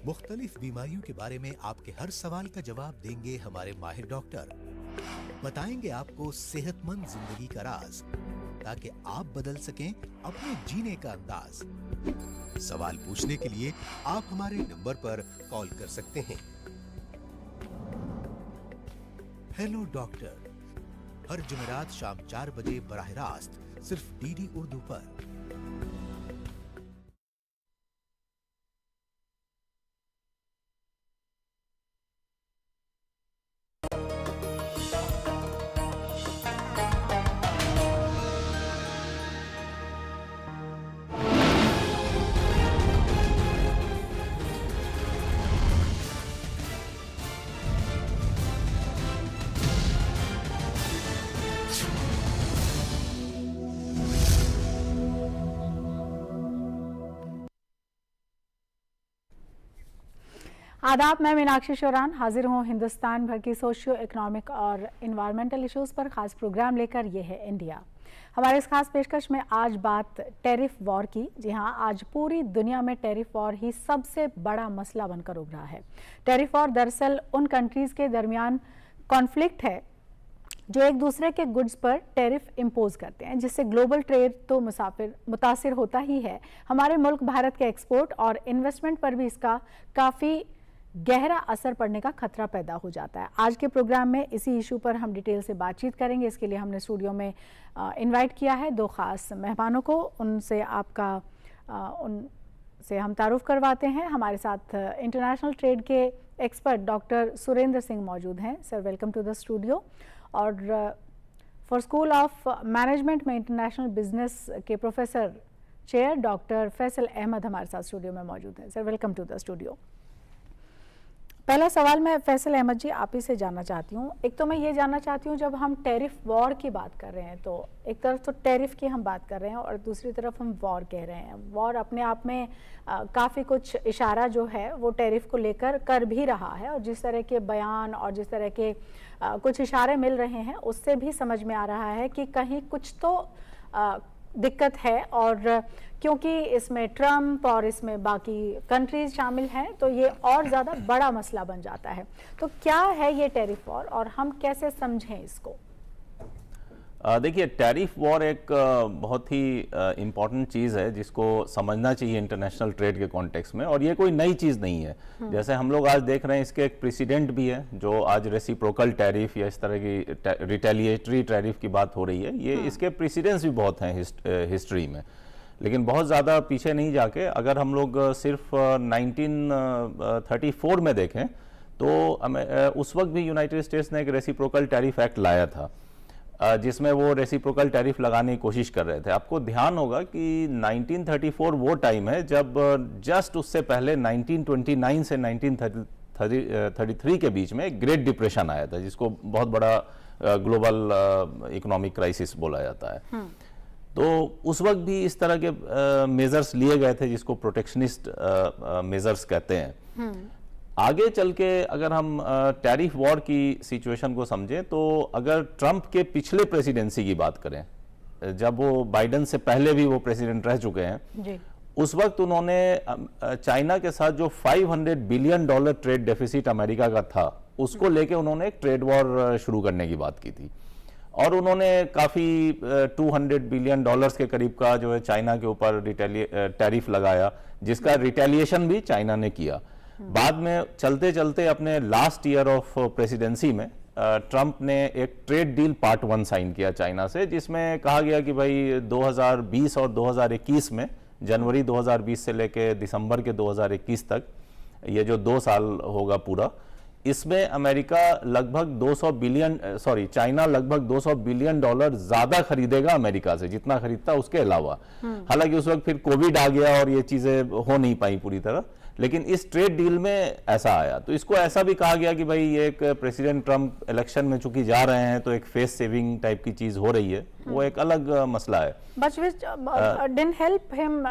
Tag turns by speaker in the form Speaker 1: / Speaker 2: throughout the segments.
Speaker 1: मुख्तलिफ बीमारियों के बारे में आपके हर सवाल का जवाब देंगे हमारे माहिर डॉक्टर। बताएंगे आपको सेहतमंद जिंदगी का राज, ताकि आप बदल सकें अपने जीने का अंदाज। सवाल पूछने के लिए आप हमारे नंबर पर कॉल कर सकते हैं। हेलो डॉक्टर, हर जुमेरात शाम 4 बजे बराह रास्त सिर्फ डीडी उर्दू पर।
Speaker 2: आदाब, मैं मीनाक्षी शोरान हाजिर हूँ हिंदुस्तान भर की सोशियो इकोनॉमिक और इन्वायरमेंटल इश्यूज़ पर ख़ास प्रोग्राम लेकर। ये है इंडिया। हमारे इस खास पेशकश में आज बात टैरिफ वॉर की। जी हाँ, आज पूरी दुनिया में टैरिफ वॉर ही सबसे बड़ा मसला बनकर उभरा है। टैरिफ वॉर दरअसल उन कंट्रीज़ के दरमियान कॉन्फ्लिक्ट है जो एक दूसरे के गुड्स पर टैरिफ इम्पोज करते हैं, जिससे ग्लोबल ट्रेड तो मुतासिर होता ही है, हमारे मुल्क भारत के एक्सपोर्ट और इन्वेस्टमेंट पर भी इसका काफ़ी गहरा असर पड़ने का खतरा पैदा हो जाता है। आज के प्रोग्राम में इसी इशू पर हम डिटेल से बातचीत करेंगे। इसके लिए हमने स्टूडियो में इनवाइट किया है 2 ख़ास मेहमानों को। उनसे हम तारुफ करवाते हैं। हमारे साथ इंटरनेशनल ट्रेड के एक्सपर्ट डॉक्टर सुरेंद्र सिंह मौजूद हैं। Sir, welcome to the studio. और फॉर स्कूल ऑफ मैनेजमेंट में इंटरनेशनल बिजनेस के professor chair doctor Faisal Ahmed हमारे साथ स्टूडियो में मौजूद हैं। Sir, welcome to the studio. पहला सवाल मैं फैसल अहमद जी आप ही से जानना चाहती हूँ। एक तो मैं ये जानना चाहती हूँ, जब हम टैरिफ वॉर की बात कर रहे हैं तो एक तरफ तो टैरिफ की हम बात कर रहे हैं और दूसरी तरफ हम वॉर कह रहे हैं। वॉर अपने आप में काफ़ी कुछ इशारा जो है वो टैरिफ को लेकर कर भी रहा है, और जिस तरह के बयान और जिस तरह के कुछ इशारे मिल रहे हैं उससे भी समझ में आ रहा है कि कहीं कुछ तो दिक्कत है। और क्योंकि इसमें ट्रम्प और इसमें बाकी कंट्रीज शामिल हैं तो ये और ज़्यादा बड़ा मसला बन जाता है। तो क्या है ये टैरिफ वॉर और हम कैसे समझें इसको?
Speaker 3: देखिए, टैरिफ वॉर एक बहुत ही इम्पॉर्टेंट चीज़ है जिसको समझना चाहिए इंटरनेशनल ट्रेड के कॉन्टेक्स्ट में, और ये कोई नई चीज़ नहीं है। जैसे हम लोग आज देख रहे हैं, इसके एक प्रेसिडेंट भी है जो आज रेसिप्रोकल टैरिफ या इस तरह की रिटेलिएटरी टैरिफ की बात हो रही है। ये इसके प्रेसिडेंट्स भी बहुत हैं हिस्ट्री में, लेकिन बहुत ज़्यादा पीछे नहीं जाके अगर हम लोग सिर्फ 1934 में देखें तो उस वक्त भी यूनाइटेड स्टेट्स ने एक रेसिप्रोकल टैरिफ एक्ट लाया था, जिसमें वो रेसिप्रोकल टैरिफ लगाने की कोशिश कर रहे थे। आपको ध्यान होगा कि 1934 वो टाइम है जब जस्ट उससे पहले 1929 से 1933 के बीच में एक ग्रेट डिप्रेशन आया था, जिसको बहुत बड़ा ग्लोबल इकोनॉमिक क्राइसिस बोला जाता है। तो उस वक्त भी इस तरह के मेजर्स लिए गए थे जिसको प्रोटेक्शनिस्ट मेजर्स कहते हैं। आगे चल के अगर हम टैरिफ वॉर की सिचुएशन को समझें तो अगर ट्रंप के पिछले प्रेसिडेंसी की बात करें, जब वो बाइडेन से पहले भी वो प्रेसिडेंट रह चुके हैं जी, उस वक्त उन्होंने चाइना के साथ जो $500 बिलियन ट्रेड डेफिसिट अमेरिका का था उसको लेके उन्होंने एक ट्रेड वॉर शुरू करने की बात की थी, और उन्होंने काफ़ी $200 बिलियन के करीब का जो है चाइना के ऊपर टैरिफ लगाया, जिसका रिटेलिएशन भी चाइना ने किया। बाद में चलते चलते अपने लास्ट ईयर ऑफ प्रेसिडेंसी में ट्रंप ने एक ट्रेड डील पार्ट 1 साइन किया चाइना से, जिसमें कहा गया कि भाई 2020 और 2021 में, जनवरी 2020 से लेके दिसंबर के 2021 तक, ये जो 2 साल होगा पूरा, इसमें अमेरिका लगभग चाइना लगभग $200 बिलियन ज्यादा खरीदेगा अमेरिका से, जितना खरीदता उसके अलावा। हालांकि उस वक्त फिर कोविड आ गया और ये चीजें हो नहीं पाई पूरी तरह, लेकिन इस ट्रेड डील में ऐसा आया। तो इसको ऐसा भी कहा गया कि भाई ये एक प्रेसिडेंट ट्रंप इलेक्शन में चूंकि जा रहे हैं तो एक फेस सेविंग टाइप की चीज हो रही है, वो एक अलग मसला है।
Speaker 2: But which didn't help him,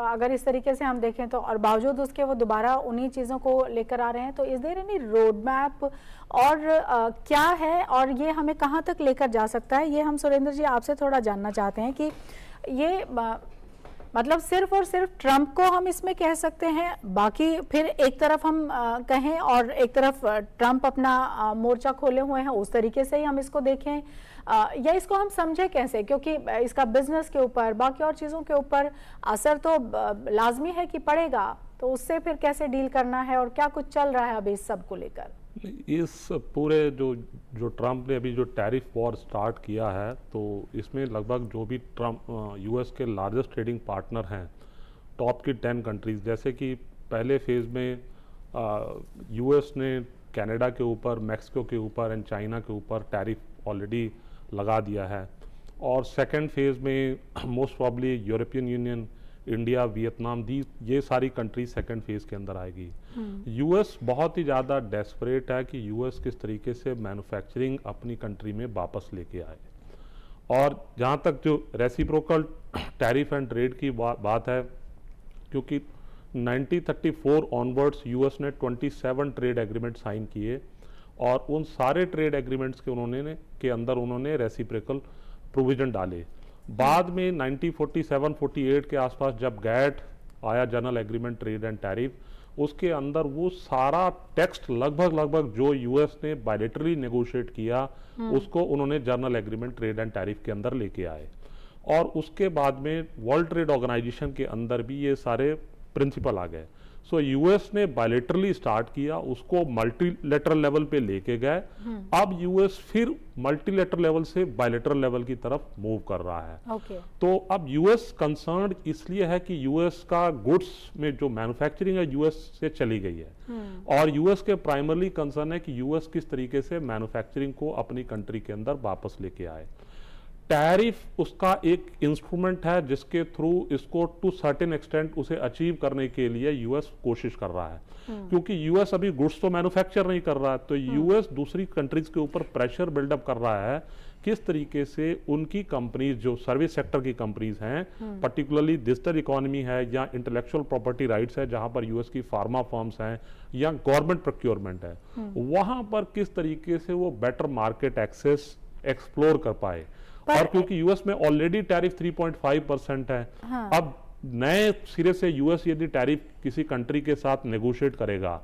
Speaker 2: अगर इस तरीके से हम देखें तो, और बावजूद उसके वो दोबारा उन्हीं चीज़ों को लेकर आ रहे हैं। तो is there any road map, और क्या है और ये हमें कहाँ तक लेकर जा सकता है? ये हम सुरेंद्र जी आपसे थोड़ा जानना चाहते हैं कि ये मतलब सिर्फ और सिर्फ ट्रंप को हम इसमें कह सकते हैं, बाकी फिर एक तरफ हम कहें और एक तरफ ट्रंप अपना मोर्चा खोले हुए हैं, उस तरीके से ही हम इसको देखें या इसको हम समझे कैसे, क्योंकि इसका बिजनेस के ऊपर बाकी और चीज़ों के ऊपर असर तो लाजमी है कि पड़ेगा, तो उससे फिर कैसे डील करना है और क्या कुछ चल रहा है अभी इस सब को लेकर?
Speaker 4: इस पूरे जो ट्रंप ने अभी जो टैरिफ वॉर स्टार्ट किया है, तो इसमें लगभग जो भी ट्रंप यूएस के लार्जेस्ट ट्रेडिंग पार्टनर हैं, टॉप की 10 कंट्रीज, जैसे कि पहले फेज़ में यूएस ने कनाडा के ऊपर, मैक्सिको के ऊपर एंड चाइना के ऊपर टैरिफ ऑलरेडी लगा दिया है, और सेकेंड फेज़ में most probably European union, India, Vietnam, ये सारी कंट्री सेकंड फेज के अंदर आएगी। यूएस बहुत ही ज़्यादा डेस्परेट है कि यूएस किस तरीके से मैन्युफैक्चरिंग अपनी कंट्री में वापस लेके आए, और जहाँ तक जो रेसिप्रोकल टैरिफ एंड ट्रेड की बात है, क्योंकि 1934 ऑनवर्ड्स यूएस ने 27 ट्रेड एग्रीमेंट साइन किए, और उन सारे ट्रेड एग्रीमेंट्स के अंदर उन्होंने रेसिप्रोकल प्रोविजन डाले। बाद में 1947-48 के आसपास जब गैट आया, general agreement trade and tariff, उसके अंदर वो सारा टेक्स्ट लगभग जो यूएस ने बायलैटरली नेगोशिएट किया, उसको उन्होंने general agreement trade and tariff के अंदर लेके आए, और उसके बाद में वर्ल्ड ट्रेड ऑर्गेनाइजेशन के अंदर भी ये सारे प्रिंसिपल आ गए। सो यूएस ने बायलैटरली स्टार्ट किया, उसको मल्टीलेटरल लेवल पे लेके गए। अब यूएस फिर मल्टीलेटरल लेवल से बायलैटरल लेवल की तरफ मूव कर रहा है। तो अब यूएस कंसर्न इसलिए है कि यूएस का गुड्स में जो मैन्युफैक्चरिंग है यूएस से चली गई है, और यूएस के प्राइमरली कंसर्न है कि यूएस किस तरीके से मैन्युफैक्चरिंग को अपनी कंट्री के अंदर वापस लेके आए। टैरिफ उसका एक इंस्ट्रूमेंट है जिसके थ्रू इसको टू सर्टेन एक्सटेंट उसे अचीव करने के लिए यूएस कोशिश कर रहा है, क्योंकि यूएस अभी गुड्स तो मैन्युफैक्चर नहीं कर रहा है, तो यूएस दूसरी कंट्रीज के ऊपर प्रेशर बिल्डअप कर रहा है किस तरीके से उनकी कंपनीज, जो सर्विस सेक्टर की कंपनीज हैं, पर्टिकुलरली डिजिटल इकोनॉमी है या इंटेलेक्चुअल प्रॉपर्टी राइट्स है, जहां पर यूएस की फार्मा फर्म्स हैं या गवर्नमेंट प्रोक्योरमेंट है, वहां पर किस तरीके से वो बेटर मार्केट एक्सेस एक्सप्लोर कर पाए। और क्योंकि यूएस में ऑलरेडी टैरिफ 3.5% है, अब नए सिरे से यूएस यदि टैरिफ किसी कंट्री के साथ नेगोशिएट करेगा,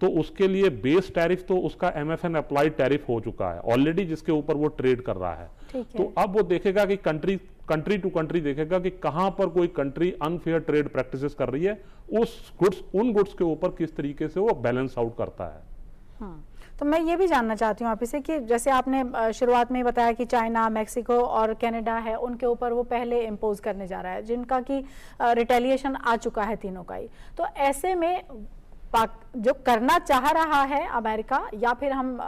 Speaker 4: तो उसके लिए बेस टैरिफ तो उसका एमएफएन अप्लाइड टैरिफ हो चुका है ऑलरेडी, जिसके ऊपर वो ट्रेड कर रहा है। तो अब वो देखेगा कि कंट्री टू कंट्री देखेगा कि कहां पर कोई कंट्री अनफेयर ट्रेड प्रैक्टिसेस कर रही है, उन गुड्स के ऊपर किस तरीके से वो बैलेंस आउट करता है।
Speaker 2: तो मैं ये भी जानना चाहती हूँ आप इसे कि जैसे आपने शुरुआत में बताया कि चाइना, मैक्सिको और कनाडा है, उनके ऊपर वो पहले इम्पोज करने जा रहा है, जिनका कि रिटेलिएशन आ चुका है तीनों का ही। तो ऐसे में जो करना चाह रहा है अमेरिका, या फिर हम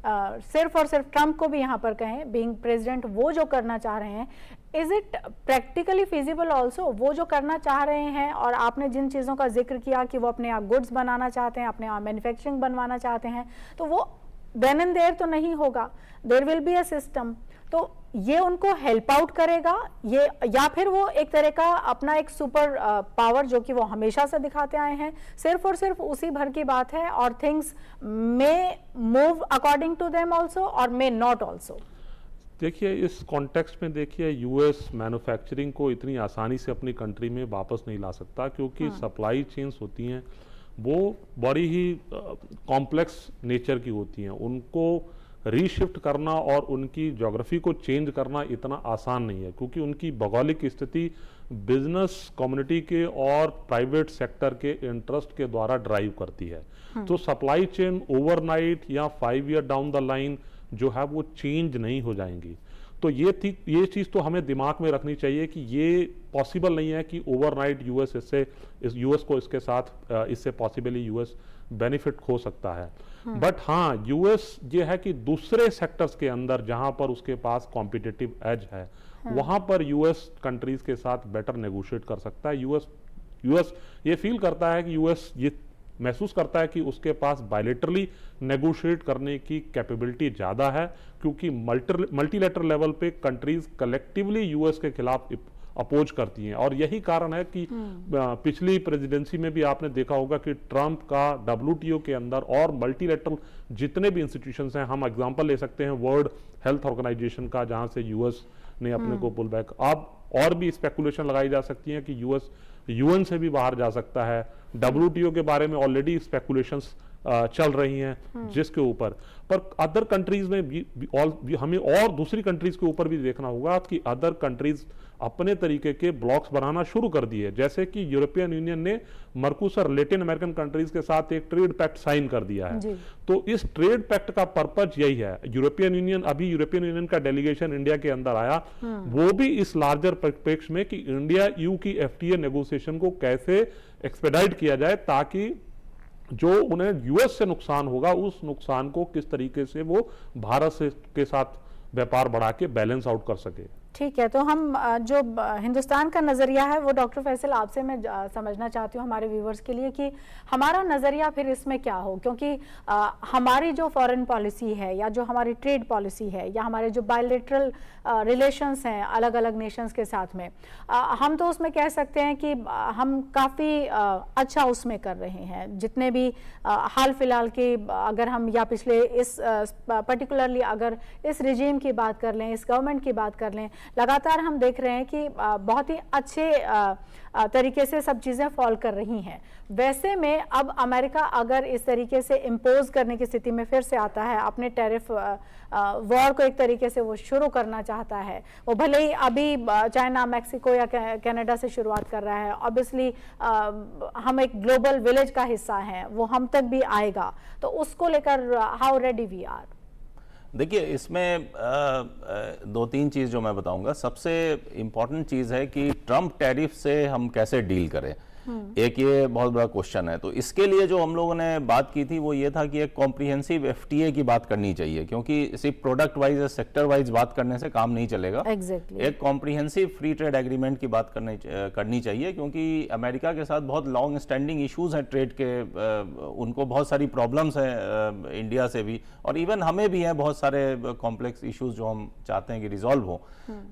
Speaker 2: सिर्फ और सिर्फ ट्रंप को भी यहाँ पर कहें, बीइंग प्रेसिडेंट, वो जो करना चाह रहे हैं, is it practically feasible also? वो जो करना चाह रहे हैं, और आपने जिन चीज़ों का जिक्र किया कि वो अपने यहाँ गुड्स बनाना चाहते हैं, अपने यहाँ मैन्युफैक्चरिंग बनवाना चाहते हैं, तो वो देन एंड देयर तो नहीं होगा, there will be a system. तो ये उनको हेल्प आउट करेगा ये, या फिर वो एक तरह का अपना एक सुपर पावर जो कि वो हमेशा से दिखाते आए हैं, सिर्फ और सिर्फ उसी भर की बात है, और things may move according to them also और मे नॉट ऑल्सो?
Speaker 4: देखिए, इस कॉन्टेक्स्ट में देखिए, यूएस मैन्युफैक्चरिंग को इतनी आसानी से अपनी कंट्री में वापस नहीं ला सकता, क्योंकि सप्लाई चेन्स होती हैं वो बड़ी ही कॉम्प्लेक्स नेचर की होती हैं। उनको रीशिफ्ट करना और उनकी ज्योग्राफी को चेंज करना इतना आसान नहीं है, क्योंकि उनकी भौगोलिक स्थिति बिजनेस कम्युनिटी के और प्राइवेट सेक्टर के इंटरेस्ट के द्वारा ड्राइव करती है। तो सप्लाई चेन ओवरनाइट या 5 ईयर डाउन द लाइन जो है वो चेंज नहीं हो जाएंगी। तो ये चीज़ तो हमें दिमाग में रखनी चाहिए कि ये पॉसिबल नहीं है कि ओवरनाइट यूएस को इसके साथ इससे पॉसिबली यूएस बेनिफिट खो सकता है। बट हाँ, यूएस ये है कि दूसरे सेक्टर्स के अंदर जहां पर उसके पास कॉम्पिटिटिव एज है, वहां पर यूएस कंट्रीज के साथ बेटर नेगोशिएट कर सकता है। यूएस ये फील करता है कि यूएस ये महसूस करता है कि उसके पास बायलैटरली नेगोशिएट करने की कैपेबिलिटी ज़्यादा है, क्योंकि मल्टीलेटरल लेवल पे कंट्रीज कलेक्टिवली यूएस के खिलाफ अपोज करती हैं। और यही कारण है कि पिछली प्रेसिडेंसी में भी आपने देखा होगा कि ट्रंप का डब्ल्यूटीओ के अंदर और मल्टीलेटरल जितने भी इंस्टीट्यूशंस हैं, हम एग्जांपल ले सकते हैं वर्ल्ड हेल्थ ऑर्गेनाइजेशन का, जहां से यूएस ने अपने को पुल बैक, अब और भी स्पेकुलेशन लगाई जा सकती है कि यूएस यूएन से भी बाहर जा सकता है। WTO के बारे में ऑलरेडी स्पेकुलेशंस चल रही हैं जिसके ऊपर, पर अदर कंट्रीज में भी हमें और दूसरी कंट्रीज के ऊपर भी देखना होगा कि अदर कंट्रीज अपने तरीके के ब्लॉक्स बनाना शुरू कर दिए। जैसे कि यूरोपियन यूनियन ने मर्कोसर लैटिन अमेरिकन कंट्रीज के साथ एक ट्रेड पैक्ट साइन कर दिया है। तो इस ट्रेड पैक्ट का पर्पज यही है। यूरोपियन यूनियन का डेलीगेशन इंडिया के अंदर आया, वो भी इस लार्जर परिप्रेक्ष्य में कि इंडिया EU की FTA नेगोशिएशन को कैसे एक्सपेडाइट किया जाए ताकि जो उन्हें US से नुकसान होगा उस नुकसान को किस तरीके से वो भारत के साथ व्यापार बढ़ा के बैलेंस आउट कर सके।
Speaker 2: ठीक है, तो हम जो हिंदुस्तान का नज़रिया है वो डॉक्टर फैसल आपसे मैं समझना चाहती हूँ हमारे व्यूवर्स के लिए कि हमारा नज़रिया फिर इसमें क्या हो, क्योंकि हमारी जो फॉरेन पॉलिसी है या जो हमारी ट्रेड पॉलिसी है या हमारे जो बायलैटरल रिलेशंस हैं अलग अलग नेशंस के साथ में, हम तो उसमें कह सकते हैं कि हम काफ़ी अच्छा उसमें कर रहे हैं। जितने भी हाल फिलहाल के अगर हम या पिछले इस पर्टिकुलरली अगर इस रिजीम की बात कर लें, इस गवर्नमेंट की बात कर लें, लगातार हम देख रहे हैं कि बहुत ही अच्छे तरीके से सब चीज़ें फॉल कर रही हैं। वैसे में अब अमेरिका अगर इस तरीके से इम्पोज करने की स्थिति में फिर से आता है, अपने टैरिफ वॉर को एक तरीके से वो शुरू करना चाहता है, वो भले ही अभी चाइना, मैक्सिको या कनाडा से शुरुआत कर रहा है, ऑब्वियसली हम एक ग्लोबल विलेज का हिस्सा हैं, वो हम तक भी आएगा, तो उसको लेकर हाउ रेडी वी आर?
Speaker 3: देखिए, इसमें दो तीन चीज़ जो मैं बताऊंगा। सबसे इम्पॉर्टेंट चीज़ है कि ट्रंप टैरिफ से हम कैसे डील करें, एक ये बहुत बड़ा क्वेश्चन है। तो इसके लिए जो हम लोगों ने बात की थी वो ये था कि एक कॉम्प्रिहेंसिव FTA की बात करनी चाहिए, क्योंकि सिर्फ प्रोडक्ट वाइज या सेक्टर वाइज बात करने से काम नहीं चलेगा। एक कॉम्प्रिहेंसिव फ्री ट्रेड एग्रीमेंट की बात करनी चाहिए, क्योंकि अमेरिका के साथ बहुत लॉन्ग स्टैंडिंग इश्यूज हैं ट्रेड के, उनको बहुत सारी प्रॉब्लम्स हैं इंडिया से भी, और इवन हमें भी हैं बहुत सारे कॉम्प्लेक्स इश्यूज जो हम चाहते हैं कि रिजॉल्व हो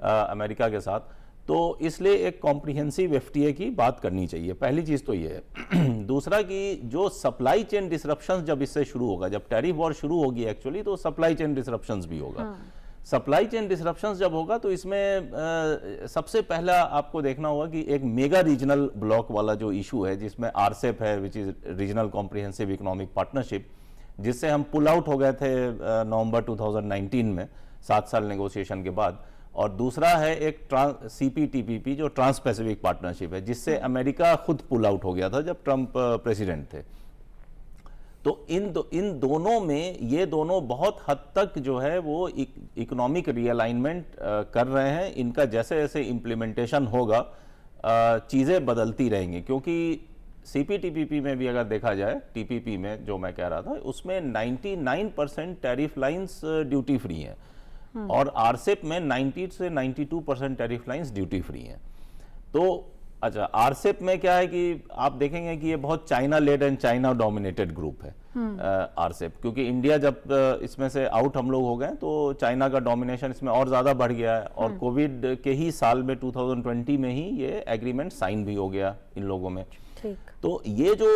Speaker 3: अमेरिका के साथ। तो इसलिए एक कॉम्प्रिहेंसिव FTA की बात करनी चाहिए, पहली चीज तो ये है। दूसरा कि जो सप्लाई चेन डिसरप्शंस जब इससे शुरू होगा, जब टैरिफ वॉर शुरू होगी एक्चुअली, तो सप्लाई चेन डिसरप्शंस भी होगा। सप्लाई चेन डिसरप्शंस जब होगा तो इसमें सबसे पहला आपको देखना होगा कि एक मेगा रीजनल ब्लॉक वाला जो इशू है, जिसमें RCEP है, which is regional comprehensive economic partnership, जिससे हम पुल आउट हो गए थे नवंबर 2019 में 7 साल नेगोशिएशन के बाद। और दूसरा है एक CPTPP जो ट्रांस पैसिफिक पार्टनरशिप है, जिससे अमेरिका खुद पुल आउट हो गया था जब ट्रंप प्रेसिडेंट थे। तो इन दोनों में ये दोनों बहुत हद तक जो है वो इकोनॉमिक रीअलाइनमेंट कर रहे हैं। इनका जैसे जैसे इम्प्लीमेंटेशन होगा चीज़ें बदलती रहेंगी, क्योंकि CPTPP में भी अगर देखा जाए, TPP में जो मैं कह रहा था, उसमें 99% टैरिफ लाइंस ड्यूटी फ्री हैं, और RCEP में 90 से 92% टैरिफ लाइंस ड्यूटी फ्री हैं। तो अच्छा, RCEP में क्या है कि आप देखेंगे कि ये बहुत China led and China dominated group है RCEP, क्योंकि इंडिया जब इसमें से आउट हम लोग हो गए तो चाइना का डोमिनेशन इसमें और ज़्यादा बढ़ गया है, और कोविड के ही साल में 2020 में ही ये एग्रीमेंट साइन भी हो गया इन लोगों में। तो ये जो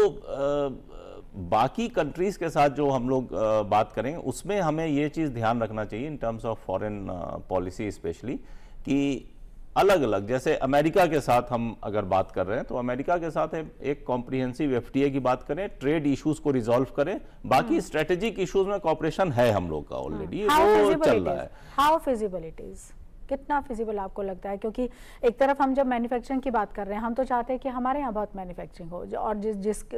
Speaker 3: बाकी कंट्रीज के साथ जो हम लोग बात करें, उसमें हमें ये चीज़ ध्यान रखना चाहिए in terms of foreign policy specially, कि अलग अलग, जैसे अमेरिका के साथ हम अगर बात कर रहे हैं तो अमेरिका के साथ एक कॉम्प्रिहेंसिव FTA की बात करें, ट्रेड इश्यूज को रिजॉल्व करें, बाकी स्ट्रेटेजिक इश्यूज में कॉपरेशन है हम लोग का ऑलरेडी, वो चल रहा है।
Speaker 2: हाउ फिजिबल इट इज, कितना फिजिबल आपको लगता है? क्योंकि एक तरफ हम जब मैन्युफैक्चरिंग की बात कर रहे हैं, हम तो चाहते हैं कि हमारे यहाँ बहुत मैन्युफैक्चरिंग हो, और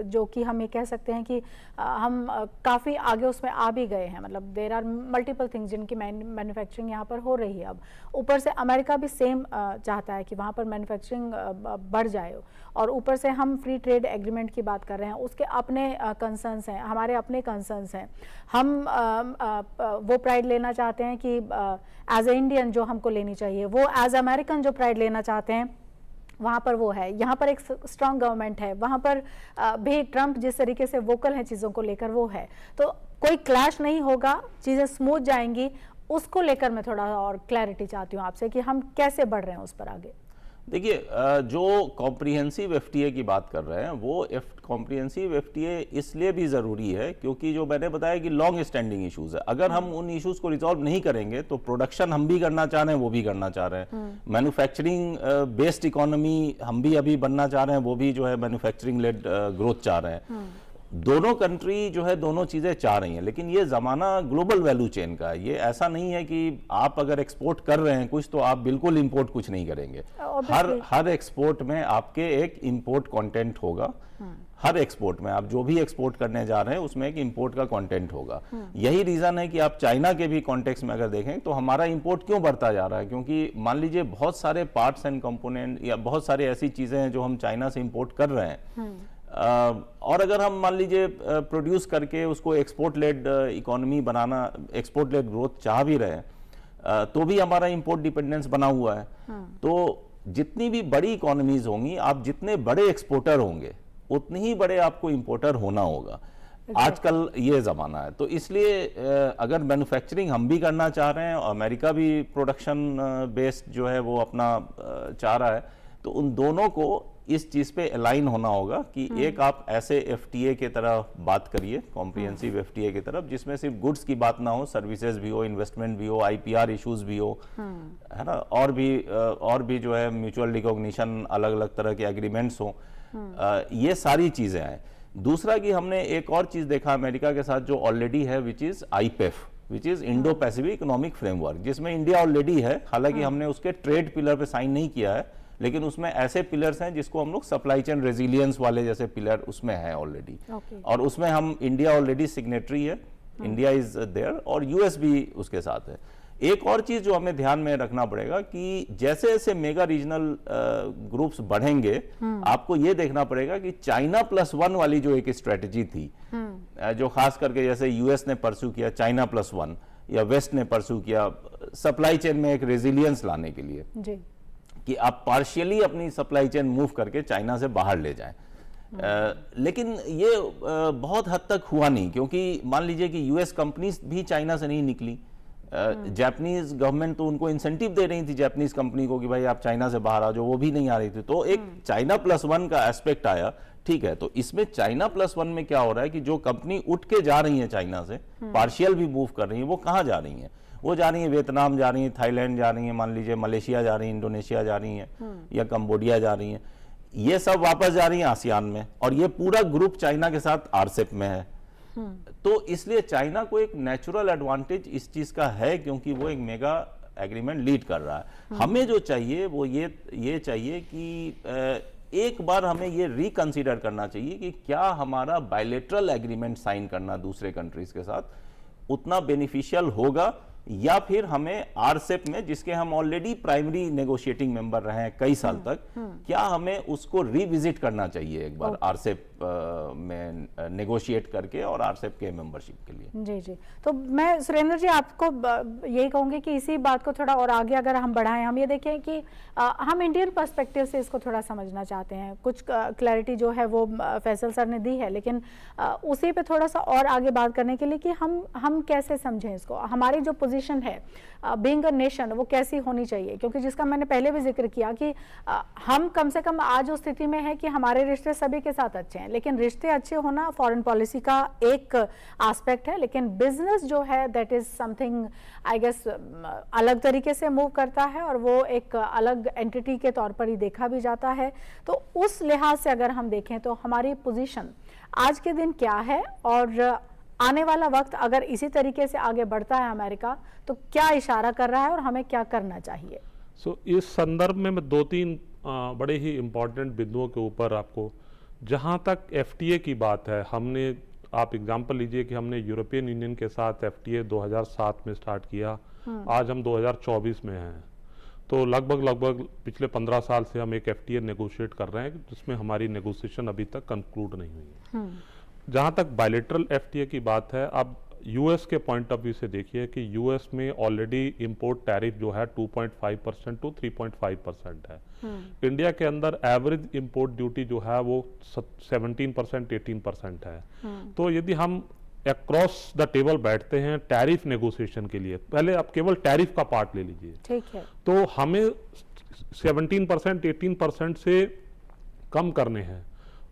Speaker 2: जो कि हम ये कह सकते हैं कि हम काफ़ी आगे उसमें आ भी गए हैं। मतलब देयर आर मल्टीपल थिंग्स जिनकी मैन्युफैक्चरिंग यहाँ पर हो रही है। अब ऊपर से अमेरिका भी सेम चाहता है कि वहाँ पर मैन्युफैक्चरिंग बढ़ जाए, और ऊपर से हम फ्री ट्रेड एग्रीमेंट की बात कर रहे हैं, उसके अपने कंसर्न्स हैं, हमारे अपने कंसर्न्स हैं। हम वो प्राइड लेना चाहते हैं कि एज ए इंडियन जो हमको लेनी चाहिए, वो एज अमेरिकन जो प्राइड लेना चाहते हैं वहाँ पर वो है। यहाँ पर एक स्ट्रांग गवर्नमेंट है, वहाँ पर भी ट्रंप जिस तरीके से वोकल है चीज़ों को लेकर वो है, तो कोई क्लैश नहीं होगा, चीज़ें स्मूथ जाएंगी। उसको लेकर मैं थोड़ा और क्लैरिटी चाहती हूँ आपसे कि हम कैसे बढ़ रहे हैं उस पर आगे।
Speaker 3: देखिए जो कॉम्प्रिहेंसिव एफटीए की बात कर रहे हैं वो कॉम्प्रिहेंसिव एफटीए इसलिए भी ज़रूरी है क्योंकि जो मैंने बताया कि लॉन्ग स्टैंडिंग इश्यूज है, अगर हम उन इश्यूज को रिजॉल्व नहीं करेंगे तो प्रोडक्शन हम भी करना चाह रहे हैं, वो भी करना चाह रहे हैं, मैन्युफैक्चरिंग बेस्ड इकोनॉमी हम भी अभी बनना चाह रहे हैं, वो भी जो है मैन्युफैक्चरिंग लेड ग्रोथ चाह रहे हैं। दोनों कंट्री जो है दोनों चीजें चाह रही हैं, लेकिन ये जमाना ग्लोबल वैल्यू चेन का है। ये ऐसा नहीं है कि आप अगर एक्सपोर्ट कर रहे हैं कुछ तो आप बिल्कुल इंपोर्ट कुछ नहीं करेंगे। हर एक्सपोर्ट में आपके एक इंपोर्ट कंटेंट होगा। हर एक्सपोर्ट में आप जो भी एक्सपोर्ट करने जा रहे हैं उसमें एक इंपोर्ट का कंटेंट होगा। यही रीजन है कि आप चाइना के भी कॉन्टेक्स्ट में अगर देखें तो हमारा इंपोर्ट क्यों बढ़ता जा रहा है, क्योंकि मान लीजिए बहुत सारे पार्ट्स एंड कंपोनेंट या बहुत सारी ऐसी चीजें हैं जो हम चाइना से इंपोर्ट कर रहे हैं, और अगर हम मान लीजिए प्रोड्यूस करके उसको एक्सपोर्ट लेड इकोनॉमी बनाना, एक्सपोर्ट लेड ग्रोथ चाह भी रहे हैं, तो भी हमारा इंपोर्ट डिपेंडेंस बना हुआ है। तो जितनी भी बड़ी इकोनॉमीज होंगी, आप जितने बड़े एक्सपोर्टर होंगे उतनी ही बड़े आपको इंपोर्टर होना होगा। आजकल ये जमाना है, तो इसलिए अगर मैन्युफैक्चरिंग हम भी करना चाह रहे हैं और अमेरिका भी प्रोडक्शन बेस्ड जो है वो अपना चाह रहा है, तो उन दोनों को इस चीज पे अलाइन होना होगा कि एक आप ऐसे एफटीए के तरह बात करिए, कॉम्प्रिहेंसिव एफटीए की तरफ, जिसमें सिर्फ गुड्स की बात ना हो, सर्विसेज भी हो, इन्वेस्टमेंट भी हो, आईपीआर इश्यूज भी हो, है ना, और भी जो है म्यूचुअल रिकॉग्निशन, अलग अलग तरह के एग्रीमेंट्स हो, ये सारी चीजें हैं। दूसरा कि हमने एक और चीज देखा अमेरिका के साथ जो ऑलरेडी है, which is IPEF, which is Indo Pacific economic framework, जिसमें इंडिया ऑलरेडी है। हालांकि हमने उसके ट्रेड पिलर पे साइन नहीं किया है, लेकिन उसमें ऐसे पिलर्स हैं जिसको हम लोग सप्लाई चेन रेजिलियंस वाले जैसे पिलर उसमें है ऑलरेडी, और उसमें हम इंडिया ऑलरेडी सिग्नेटरी है, इंडिया इज देयर, और यूएस भी उसके साथ है। एक और चीज जो हमें ध्यान में रखना पड़ेगा कि जैसे जैसे मेगा रीजनल ग्रुप्स बढ़ेंगे, आपको ये देखना पड़ेगा कि चाइना +1 वाली जो एक स्ट्रेटेजी थी, जो खास करके जैसे यूएस ने परस्यू किया, चाइना +1 या वेस्ट ने परस्यू किया सप्लाई चेन में एक रेजिलियंस लाने के लिए जी, कि आप पार्शियली अपनी सप्लाई चेन मूव करके चाइना से बाहर ले जाएं। लेकिन ये बहुत हद तक हुआ नहीं, क्योंकि मान लीजिए कि यूएस कंपनीज भी चाइना से नहीं निकली, जापानीज गवर्नमेंट तो उनको इंसेंटिव दे रही थी जापानीज कंपनी को कि भाई आप चाइना से बाहर आ जाओ, वो भी नहीं आ रही थी। तो एक चाइना +1 का एस्पेक्ट आया, ठीक है। तो इसमें चाइना +1 में क्या हो रहा है कि जो कंपनी उठ के जा रही है चाइना से, पार्शियल भी मूव कर रही है, वो कहाँ जा रही है? वो जा रही है वियतनाम जा रही है, थाईलैंड जा रही है, मान लीजिए मलेशिया जा रही है, इंडोनेशिया जा रही है, या कंबोडिया जा रही है, ये सब वापस जा रही है आसियान में, और ये पूरा ग्रुप चाइना के साथ आरसेप में है। तो इसलिए चाइना को एक नेचुरल एडवांटेज इस चीज का है, क्योंकि वो एक मेगा एग्रीमेंट लीड कर रहा है। हमें जो चाहिए वो ये चाहिए कि एक बार हमें ये रिकंसीडर करना चाहिए कि क्या हमारा बायलैटरल एग्रीमेंट साइन करना दूसरे कंट्रीज के साथ उतना बेनिफिशियल होगा, या फिर हमें आरसेप में, जिसके हम ऑलरेडी प्राइमरी नेगोशिएटिंग मेंबर रहे हैं कई साल तक, क्या हमें उसको रिविजिट करना चाहिए एक बार आरसेप में नेगोशिएट करके और आरसेप के मेंबरशिप के लिए।
Speaker 2: जी जी, तो मैं सुरेंद्र जी आपको यही कहूंगी कि इसी बात को थोड़ा और आगे अगर हम बढ़ाएं, हम ये देखें कि हम इंडियन पर्सपेक्टिव से इसको थोड़ा समझना चाहते हैं। कुछ क्लैरिटी जो है वो फैसल सर ने दी है, लेकिन उसी पे थोड़ा सा और आगे बात करने के लिए कि हम कैसे समझें इसको, हमारी जो पोजीशन है बीइंग अ नेशन वो कैसी होनी चाहिए, क्योंकि जिसका मैंने पहले भी जिक्र किया कि हम कम से कम आज उस स्थिति में है कि हमारे रिश्ते सभी के साथ अच्छे हैं, लेकिन रिश्ते अच्छे होना फॉरेन पॉलिसी का एक एस्पेक्ट है, लेकिन बिजनेस जो है that is something I guess अलग तरीके से मूव करता है, और वो एक अलग एंटिटी के तौर पर ही देखा भी जाता है। तो उस लिहाज से अगर हम देखें तो हमारी पोजीशन आज के दिन क्या है, और आने वाला वक्त अगर इसी तरीके से आगे बढ़ता है अमेरिका, तो क्या इशारा कर रहा है और हमें क्या करना चाहिए?
Speaker 4: इस संदर्भ में मैं 2-3 बड़े ही इम्पोर्टेंट बिंदुओं के ऊपर आपको, जहां तक एफटीए की बात है, हमने, आप एग्जांपल लीजिए कि हमने यूरोपियन यूनियन के साथ एफटीए 2007 में स्टार्ट किया, आज हम 2024 में हैं, तो लगभग पिछले 15 साल से हम एक एफटीए नेगोशिएट कर रहे हैं, जिसमें हमारी नेगोशिएशन अभी तक कंक्लूड नहीं हुई है। जहां तक बायलैटरल एफटीए की बात है, अब यूएस के पॉइंट ऑफ व्यू से देखिए कि यूएस में ऑलरेडी इंपोर्ट टैरिफ जो है 2.5% टू 3.5% है। इंडिया के अंदर एवरेज इंपोर्ट ड्यूटी जो है वो 17% 18% है। तो यदि हम अक्रॉस द टेबल बैठते हैं टैरिफ नेगोशिएशन के लिए, पहले आप केवल टैरिफ का पार्ट ले लीजिए,
Speaker 2: ठीक है,
Speaker 4: तो हमें 17%, 18% से कम करने हैं,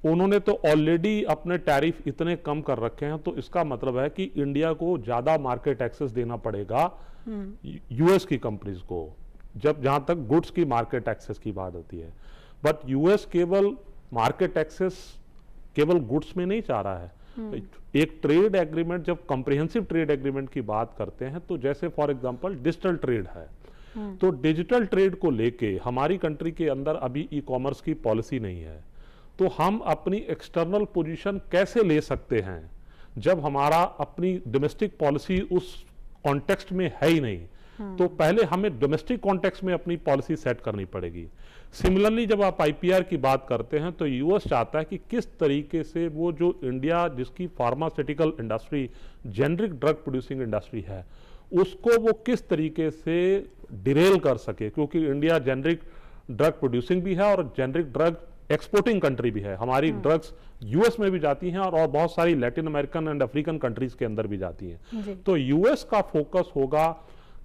Speaker 4: उन्होंने तो ऑलरेडी अपने टैरिफ इतने कम कर रखे हैं, तो इसका मतलब है कि इंडिया को ज़्यादा मार्केट एक्सेस देना पड़ेगा यूएस की कंपनीज को, जब जहाँ तक गुड्स की मार्केट एक्सेस की बात होती है। बट यूएस केवल मार्केट एक्सेस केवल गुड्स में नहीं चाह रहा है। एक ट्रेड एग्रीमेंट, जब कॉम्प्रिहेंसिव ट्रेड एग्रीमेंट की बात करते हैं, तो जैसे फॉर एग्जांपल डिजिटल ट्रेड है, तो डिजिटल ट्रेड को लेके हमारी कंट्री के अंदर अभी ई कॉमर्स की पॉलिसी नहीं है, तो हम अपनी एक्सटर्नल पोजीशन कैसे ले सकते हैं जब हमारा अपनी डोमेस्टिक पॉलिसी उस कॉन्टेक्स्ट में है ही नहीं। तो पहले हमें डोमेस्टिक कॉन्टेक्स्ट में अपनी पॉलिसी सेट करनी पड़ेगी। सिमिलरली जब आप आईपीआर की बात करते हैं, तो यूएस चाहता है कि किस तरीके से वो जो इंडिया जिसकी pharmaceutical industry, generic drug producing industry है, उसको वो किस तरीके से डिरेल कर सके, क्योंकि इंडिया जेनरिक ड्रग प्रोड्यूसिंग भी है और जेनरिक ड्रग एक्सपोर्टिंग कंट्री भी है। हमारी ड्रग्स यूएस में भी जाती हैं और बहुत सारी Latin American and African countries के अंदर भी जाती हैं। तो यूएस का फोकस होगा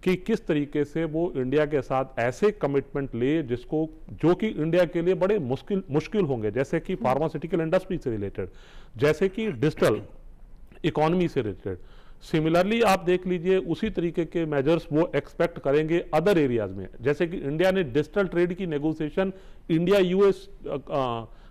Speaker 4: कि किस तरीके से वो इंडिया के साथ ऐसे कमिटमेंट ले जिसको, जो कि इंडिया के लिए बड़े मुश्किल होंगे, जैसे कि फार्मास्यूटिकल इंडस्ट्री से रिलेटेड, जैसे कि डिजिटल इकोनॉमी से रिलेटेड। सिमिलरली आप देख लीजिए उसी तरीके के मेजर्स वो एक्सपेक्ट करेंगे अदर एरियाज में, जैसे कि इंडिया ने डिजिटल ट्रेड की negotiation India US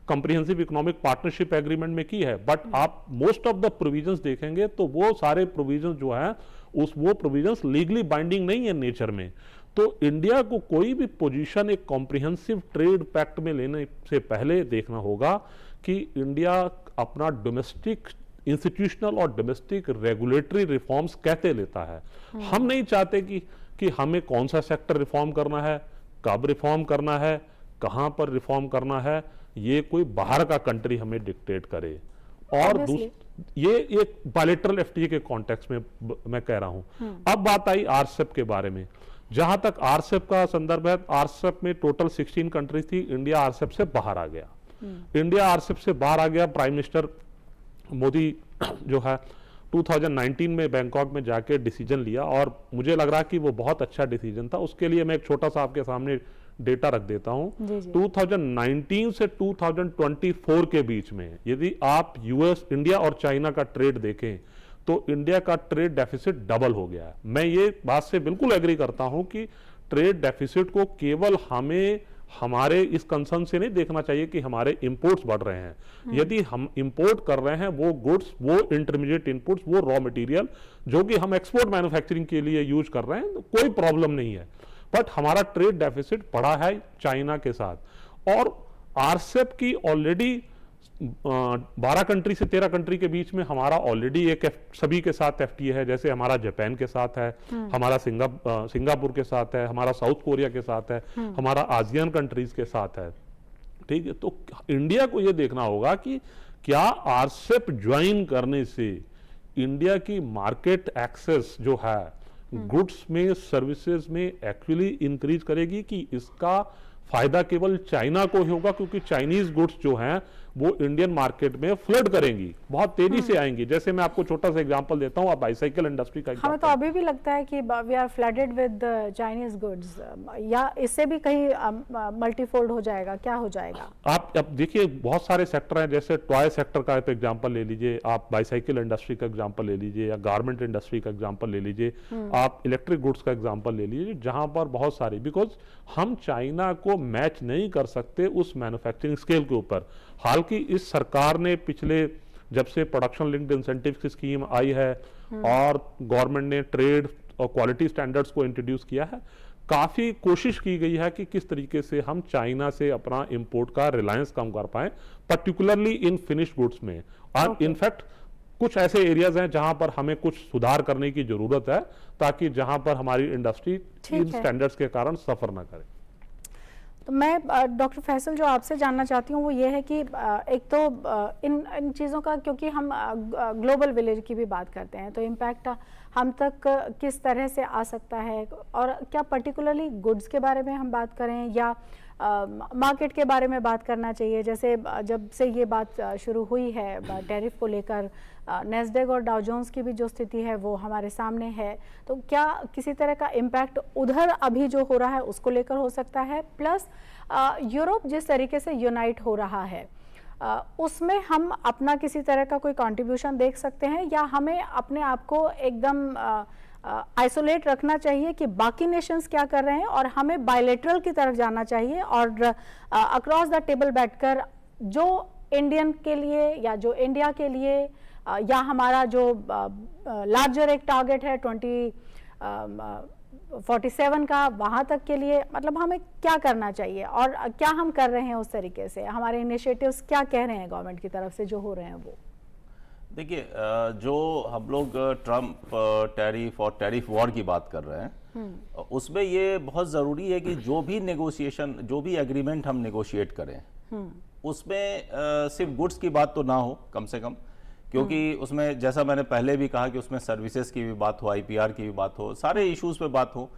Speaker 4: comprehensive economic partnership agreement में की है, बट आप मोस्ट ऑफ द प्रोविजंस देखेंगे तो वो सारे प्रोविजंस जो हैं वो प्रोविजंस लीगली बाइंडिंग नहीं है नेचर में। तो इंडिया को कोई भी पोजीशन एक कॉम्प्रिहेंसिव ट्रेड पैक्ट में लेने से पहले देखना होगा कि इंडिया अपना डोमेस्टिक इंस्टीट्यूशनल और डोमेस्टिक रेगुलेटरी रिफॉर्म्स कैसे लेता है। हम नहीं चाहते कि हमें कौन सा सेक्टर रिफॉर्म करना है, कब रिफॉर्म करना है, कहां पर रिफॉर्म करना है, ये कोई बाहर का कंट्री हमें डिक्टेट करे। और ये एक बायलैटरल एफटीए के कॉन्टेक्स्ट में मैं कह रहा हूं। अब बात आई आरसेप के बारे में। जहां तक आरसेप का संदर्भ है, आरसेप में टोटल 16 कंट्रीज थी, इंडिया आरसेप से बाहर आ गया। इंडिया आरसेप से बाहर आ गया। प्राइम मिनिस्टर मोदी जो है 2019 में बैंकॉक में जाके डिसीजन लिया, और मुझे लग रहा कि वो बहुत अच्छा डिसीजन था। उसके लिए मैं एक छोटा सा आपके सामने डेटा रख देता हूं। 2019 से 2024 के बीच में यदि आप यूएस, इंडिया और चाइना का ट्रेड देखें तो इंडिया का ट्रेड डेफिसिट डबल हो गया है। मैं ये बात से बिल्कुल एग्री करता हूं कि ट्रेड डेफिसिट को केवल हमें हमारे इस कंसर्न से नहीं देखना चाहिए कि हमारे इंपोर्ट्स बढ़ रहे हैं। यदि हम इंपोर्ट कर रहे हैं वो गुड्स, वो इंटरमीडिएट इनपुट्स, वो रॉ मटेरियल जो कि हम एक्सपोर्ट मैन्युफैक्चरिंग के लिए यूज कर रहे हैं, तो कोई प्रॉब्लम नहीं है। बट हमारा ट्रेड डेफिसिट बढ़ा है चाइना के साथ। और आरसेप की ऑलरेडी 12 कंट्री से 13 कंट्री के बीच में हमारा ऑलरेडी एक सभी के साथ एफटीए है, जैसे हमारा जापान के साथ है, हमारा सिंगापुर के साथ है, हमारा साउथ कोरिया के साथ है, हमारा आसियान कंट्रीज के साथ है। ठीक है, तो इंडिया को यह देखना होगा कि क्या आरसेप ज्वाइन करने से इंडिया की मार्केट एक्सेस जो है गुड्स में, सर्विसेज में एक्चुअली इंक्रीज करेगी, कि इसका फायदा केवल चाइना को ही होगा, क्योंकि चाइनीज गुड्स जो हैं वो इंडियन मार्केट में फ्लड करेंगी, बहुत तेजी से आएंगी। जैसे मैं आपको छोटा सा एग्जांपल देता हूं, आप बाइसाइकिल इंडस्ट्री का
Speaker 2: हमें तो अभी भी लगता है कि we are flooded with Chinese goods, या इससे भी कहीं मल्टीफोल्ड हो जाएगा, क्या हो जाएगा? आप
Speaker 4: अब देखिए बहुत सारे सेक्टर हैं, जैसे टॉय सेक्टर का एक एग्जांपल ले लीजिए, आप बाइसाइकिल इंडस्ट्री का एग्जांपल ले लीजिए, या गारमेंट इंडस्ट्री का एग्जांपल ले लीजिए, आप इलेक्ट्रिक गुड्स का एग्जांपल ले लीजिए, जहां पर बहुत सारी, बिकॉज हम चाइना को मैच नहीं कर सकते उस मैन्युफैक्चरिंग स्केल के ऊपर। हालांकि इस सरकार ने पिछले, जब से प्रोडक्शन लिंक्ड इंसेंटिव की स्कीम आई है और गवर्नमेंट ने ट्रेड और क्वालिटी स्टैंडर्ड्स को इंट्रोड्यूस किया है, काफी कोशिश की गई है कि किस तरीके से हम चाइना से अपना इंपोर्ट का रिलायंस कम कर पाए, पर्टिकुलरली इन फिनिश्ड गुड्स में। और इनफैक्ट कुछ ऐसे एरियाज हैं जहां पर हमें कुछ सुधार करने की जरूरत है, ताकि जहां पर हमारी इंडस्ट्री इन स्टैंडर्ड्स के कारण सफर ना करे।
Speaker 2: तो मैं डॉक्टर फैसल जो आपसे जानना चाहती हूँ वो ये है कि एक तो इन चीज़ों का, क्योंकि हम ग्लोबल विलेज की भी बात करते हैं, तो इम्पैक्ट हम तक किस तरह से आ सकता है, और क्या पर्टिकुलरली गुड्स के बारे में हम बात करें या मार्केट के बारे में बात करना चाहिए। जैसे जब से ये बात शुरू हुई है टैरिफ को लेकर, नेस्डेक और डाउ जोन्स की भी जो स्थिति है वो हमारे सामने है, तो क्या किसी तरह का इम्पैक्ट उधर अभी जो हो रहा है उसको लेकर हो सकता है? प्लस यूरोप जिस तरीके से यूनाइट हो रहा है उसमें हम अपना किसी तरह का कोई कंट्रीब्यूशन देख सकते हैं, या हमें अपने आप को एकदम आइसोलेट रखना चाहिए कि बाकी नेशंस क्या कर रहे हैं और हमें बायलैटरल की तरफ जाना चाहिए और अक्रॉस द टेबल बैठकर जो इंडियन के लिए या जो इंडिया के लिए या हमारा जो लार्जर एक टारगेट है 2047 का, वहाँ तक के लिए मतलब हमें क्या करना चाहिए और क्या हम कर रहे हैं उस तरीके से? हमारे इनिशिएटिव्स क्या कह रहे हैं गवर्नमेंट की तरफ से जो हो रहे हैं वो?
Speaker 3: देखिए, जो हम लोग ट्रम्प टैरिफ और टैरिफ वॉर की बात कर रहे हैं, उसमें ये बहुत ज़रूरी है कि जो भी नेगोशिएशन, जो भी एग्रीमेंट हम नेगोशिएट करें, उसमें सिर्फ गुड्स की बात तो ना हो कम से कम, क्योंकि उसमें जैसा मैंने पहले भी कहा कि उसमें सर्विसेज की भी बात हो, IPR की भी बात हो, सारे इश्यूज पे बात हो,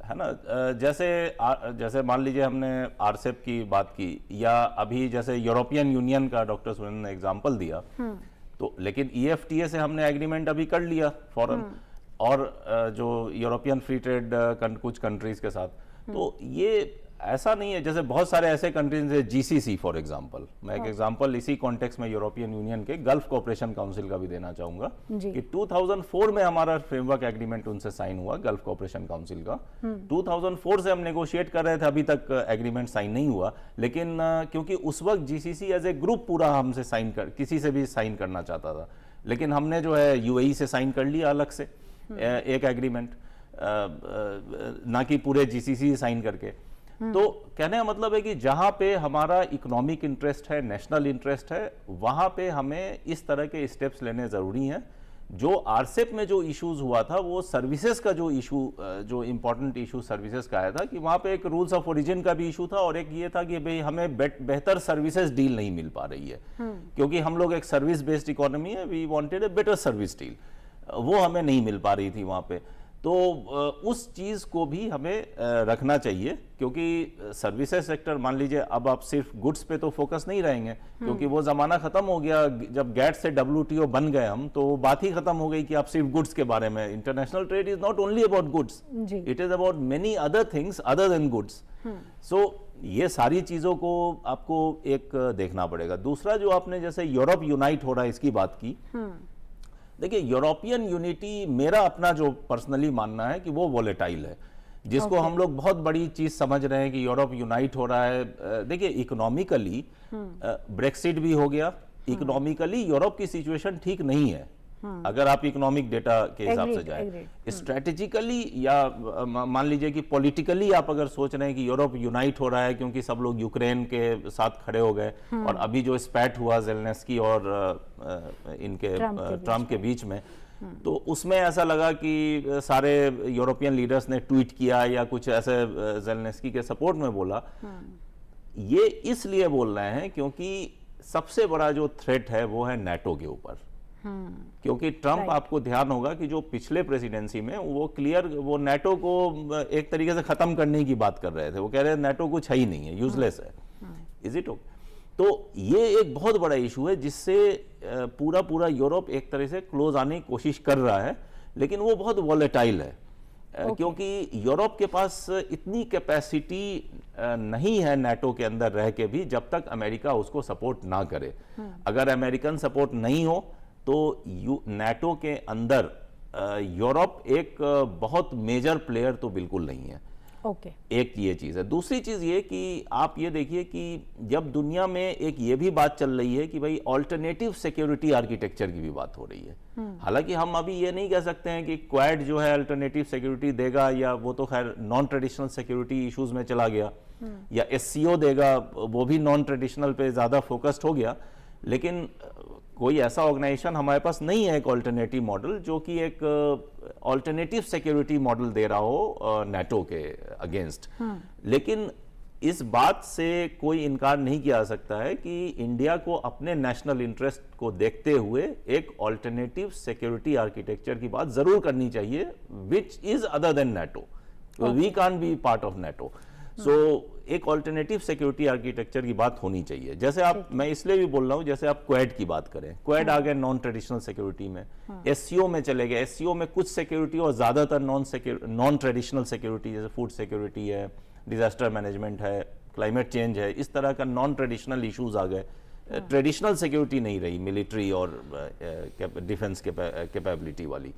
Speaker 3: है ना। जैसे मान लीजिए हमने RCEP की बात की, या अभी जैसे यूरोपियन यूनियन का डॉक्टर सुरेंद्र ने एग्जांपल दिया, तो लेकिन EFTA से हमने एग्रीमेंट अभी कर लिया फॉरन, और जो यूरोपियन फ्री ट्रेड कुछ कंट्रीज के साथ, तो ये ऐसा नहीं है। जैसे बहुत सारे ऐसे कंट्रीज है, GCC फॉर एग्जांपल, मैं एक एग्जांपल इसी कॉन्टेक्स्ट में यूरोपियन यूनियन के गल्फ कोऑपरेशन काउंसिल का भी देना चाहूंगा कि 2004 में हमारा फ्रेमवर्क एग्रीमेंट उनसे साइन हुआ, गल्फ कोऑपरेशन काउंसिल का। 2004 से हम नेगोशिएट कर रहे थे, अभी तक एग्रीमेंट साइन नहीं हुआ, लेकिन क्योंकि उस वक्त GCC एज ए ग्रुप पूरा हमसे किसी से भी साइन करना चाहता था, लेकिन हमने जो है UAE से साइन कर लिया अलग से एक एग्रीमेंट, ना कि पूरे GCC साइन करके। तो कहने का मतलब है कि जहां पे हमारा इकोनॉमिक इंटरेस्ट है, नेशनल इंटरेस्ट है, वहां पे हमें इस तरह के स्टेप्स लेने जरूरी हैं। जो RCEP में जो इश्यूज हुआ था, वो सर्विसेज का जो इशू, जो इंपॉर्टेंट इशू सर्विसेज का आया था, कि वहां पे एक रूल्स ऑफ ओरिजिन का भी इशू था, और एक ये था कि भाई हमें बेहतर सर्विसेज डील नहीं मिल पा रही है, क्योंकि हम लोग एक सर्विस बेस्ड इकोनॉमी है, we wanted a better service deal, वो हमें नहीं मिल पा रही थी वहां पे। तो उस चीज़ को भी हमें रखना चाहिए, क्योंकि सर्विसेज सेक्टर, मान लीजिए अब आप सिर्फ गुड्स पे तो फोकस नहीं रहेंगे, क्योंकि वो ज़माना ख़त्म हो गया। जब GATT से WTO बन गए हम, तो वो बात ही ख़त्म हो गई कि आप सिर्फ गुड्स के बारे में। International trade is not only about goods, it is about many other things other than goods. So ये सारी चीज़ों को आपको एक देखना पड़ेगा। दूसरा, जो आपने जैसे यूरोप यूनाइट हो रहा है इसकी बात की, देखिए यूरोपियन यूनिटी, मेरा अपना जो पर्सनली मानना है कि वो वॉलेटाइल है, जिसको हम लोग बहुत बड़ी चीज समझ रहे हैं कि यूरोप यूनाइट हो रहा है। देखिए इकोनॉमिकली ब्रेक्सिट भी हो गया, इकोनॉमिकली यूरोप की सिचुएशन ठीक नहीं है, अगर आप इकोनॉमिक डेटा के हिसाब से जाए। स्ट्रेटेजिकली या मान लीजिए कि पॉलिटिकली आप अगर सोच रहे हैं कि यूरोप यूनाइट हो रहा है क्योंकि सब लोग यूक्रेन के साथ खड़े हो गए, और अभी जो स्पैट हुआ जेलेंस्की और इनके ट्रम्प के बीच में, तो उसमें ऐसा लगा कि सारे यूरोपियन लीडर्स ने ट्वीट किया या कुछ ऐसे जेलेंस्की के सपोर्ट में बोला। ये इसलिए बोल रहे हैं क्योंकि सबसे बड़ा जो थ्रेट है वो है NATO के ऊपर, क्योंकि ट्रम्प, आपको ध्यान होगा कि जो पिछले प्रेसिडेंसी में वो क्लियर, वो NATO को एक तरीके से खत्म करने की बात कर रहे थे। वो कह रहे हैं NATO कुछ है ही नहीं है, यूजलेस है। Is it okay? तो ये एक बहुत बड़ा इशू है जिससे पूरा यूरोप एक तरह से क्लोज आने की कोशिश कर रहा है, लेकिन वो बहुत वॉलेटाइल है। क्योंकि यूरोप के पास इतनी कैपेसिटी नहीं है NATO के अंदर रह के भी, जब तक अमेरिका उसको सपोर्ट ना करे। अगर अमेरिकन सपोर्ट नहीं हो तो NATO के अंदर यूरोप एक बहुत मेजर प्लेयर तो बिल्कुल नहीं है। एक ये चीज है। दूसरी चीज ये कि आप ये देखिए कि जब दुनिया में एक ये भी बात चल रही है कि भाई ऑल्टरनेटिव सिक्योरिटी आर्किटेक्चर की भी बात हो रही है। हालांकि हम अभी ये नहीं कह सकते हैं कि क्वाड जो है अल्टरनेटिव सिक्योरिटी देगा, या वो तो खैर नॉन ट्रेडिशनल सिक्योरिटी इश्यूज में चला गया, या SCO देगा, वो भी नॉन ट्रेडिशनल पे ज्यादा फोकस्ड हो गया। लेकिन कोई ऐसा ऑर्गेनाइजेशन हमारे पास नहीं है एक ऑल्टरनेटिव मॉडल जो कि एक ऑल्टरनेटिव सिक्योरिटी मॉडल दे रहा हो NATO के अगेंस्ट। लेकिन इस बात से कोई इनकार नहीं किया जा सकता है कि इंडिया को अपने नेशनल इंटरेस्ट को देखते हुए एक ऑल्टरनेटिव सिक्योरिटी आर्किटेक्चर की बात जरूर करनी चाहिए, which is other than NATO। We can't be part of NATO। So एक ऑल्टरनेटिव सिक्योरिटी आर्किटेक्चर की बात होनी चाहिए। जैसे आप, मैं इसलिए भी बोल रहा हूँ, जैसे आप क्वेड की बात करें, क्वेड आ गए नॉन ट्रेडिशनल सिक्योरिटी में, एससीओ में चले गए, एससीओ में कुछ सिक्योरिटी और ज्यादातर नॉन ट्रेडिशनल सिक्योरिटी, जैसे फूड सिक्योरिटी है, डिजास्टर मैनेजमेंट है, क्लाइमेट चेंज है, इस तरह का नॉन ट्रेडिशनल इश्यूज आ गए। ट्रेडिशनल सिक्योरिटी नहीं रही, मिलिट्री और डिफेंस कैपेबिलिटी वाली।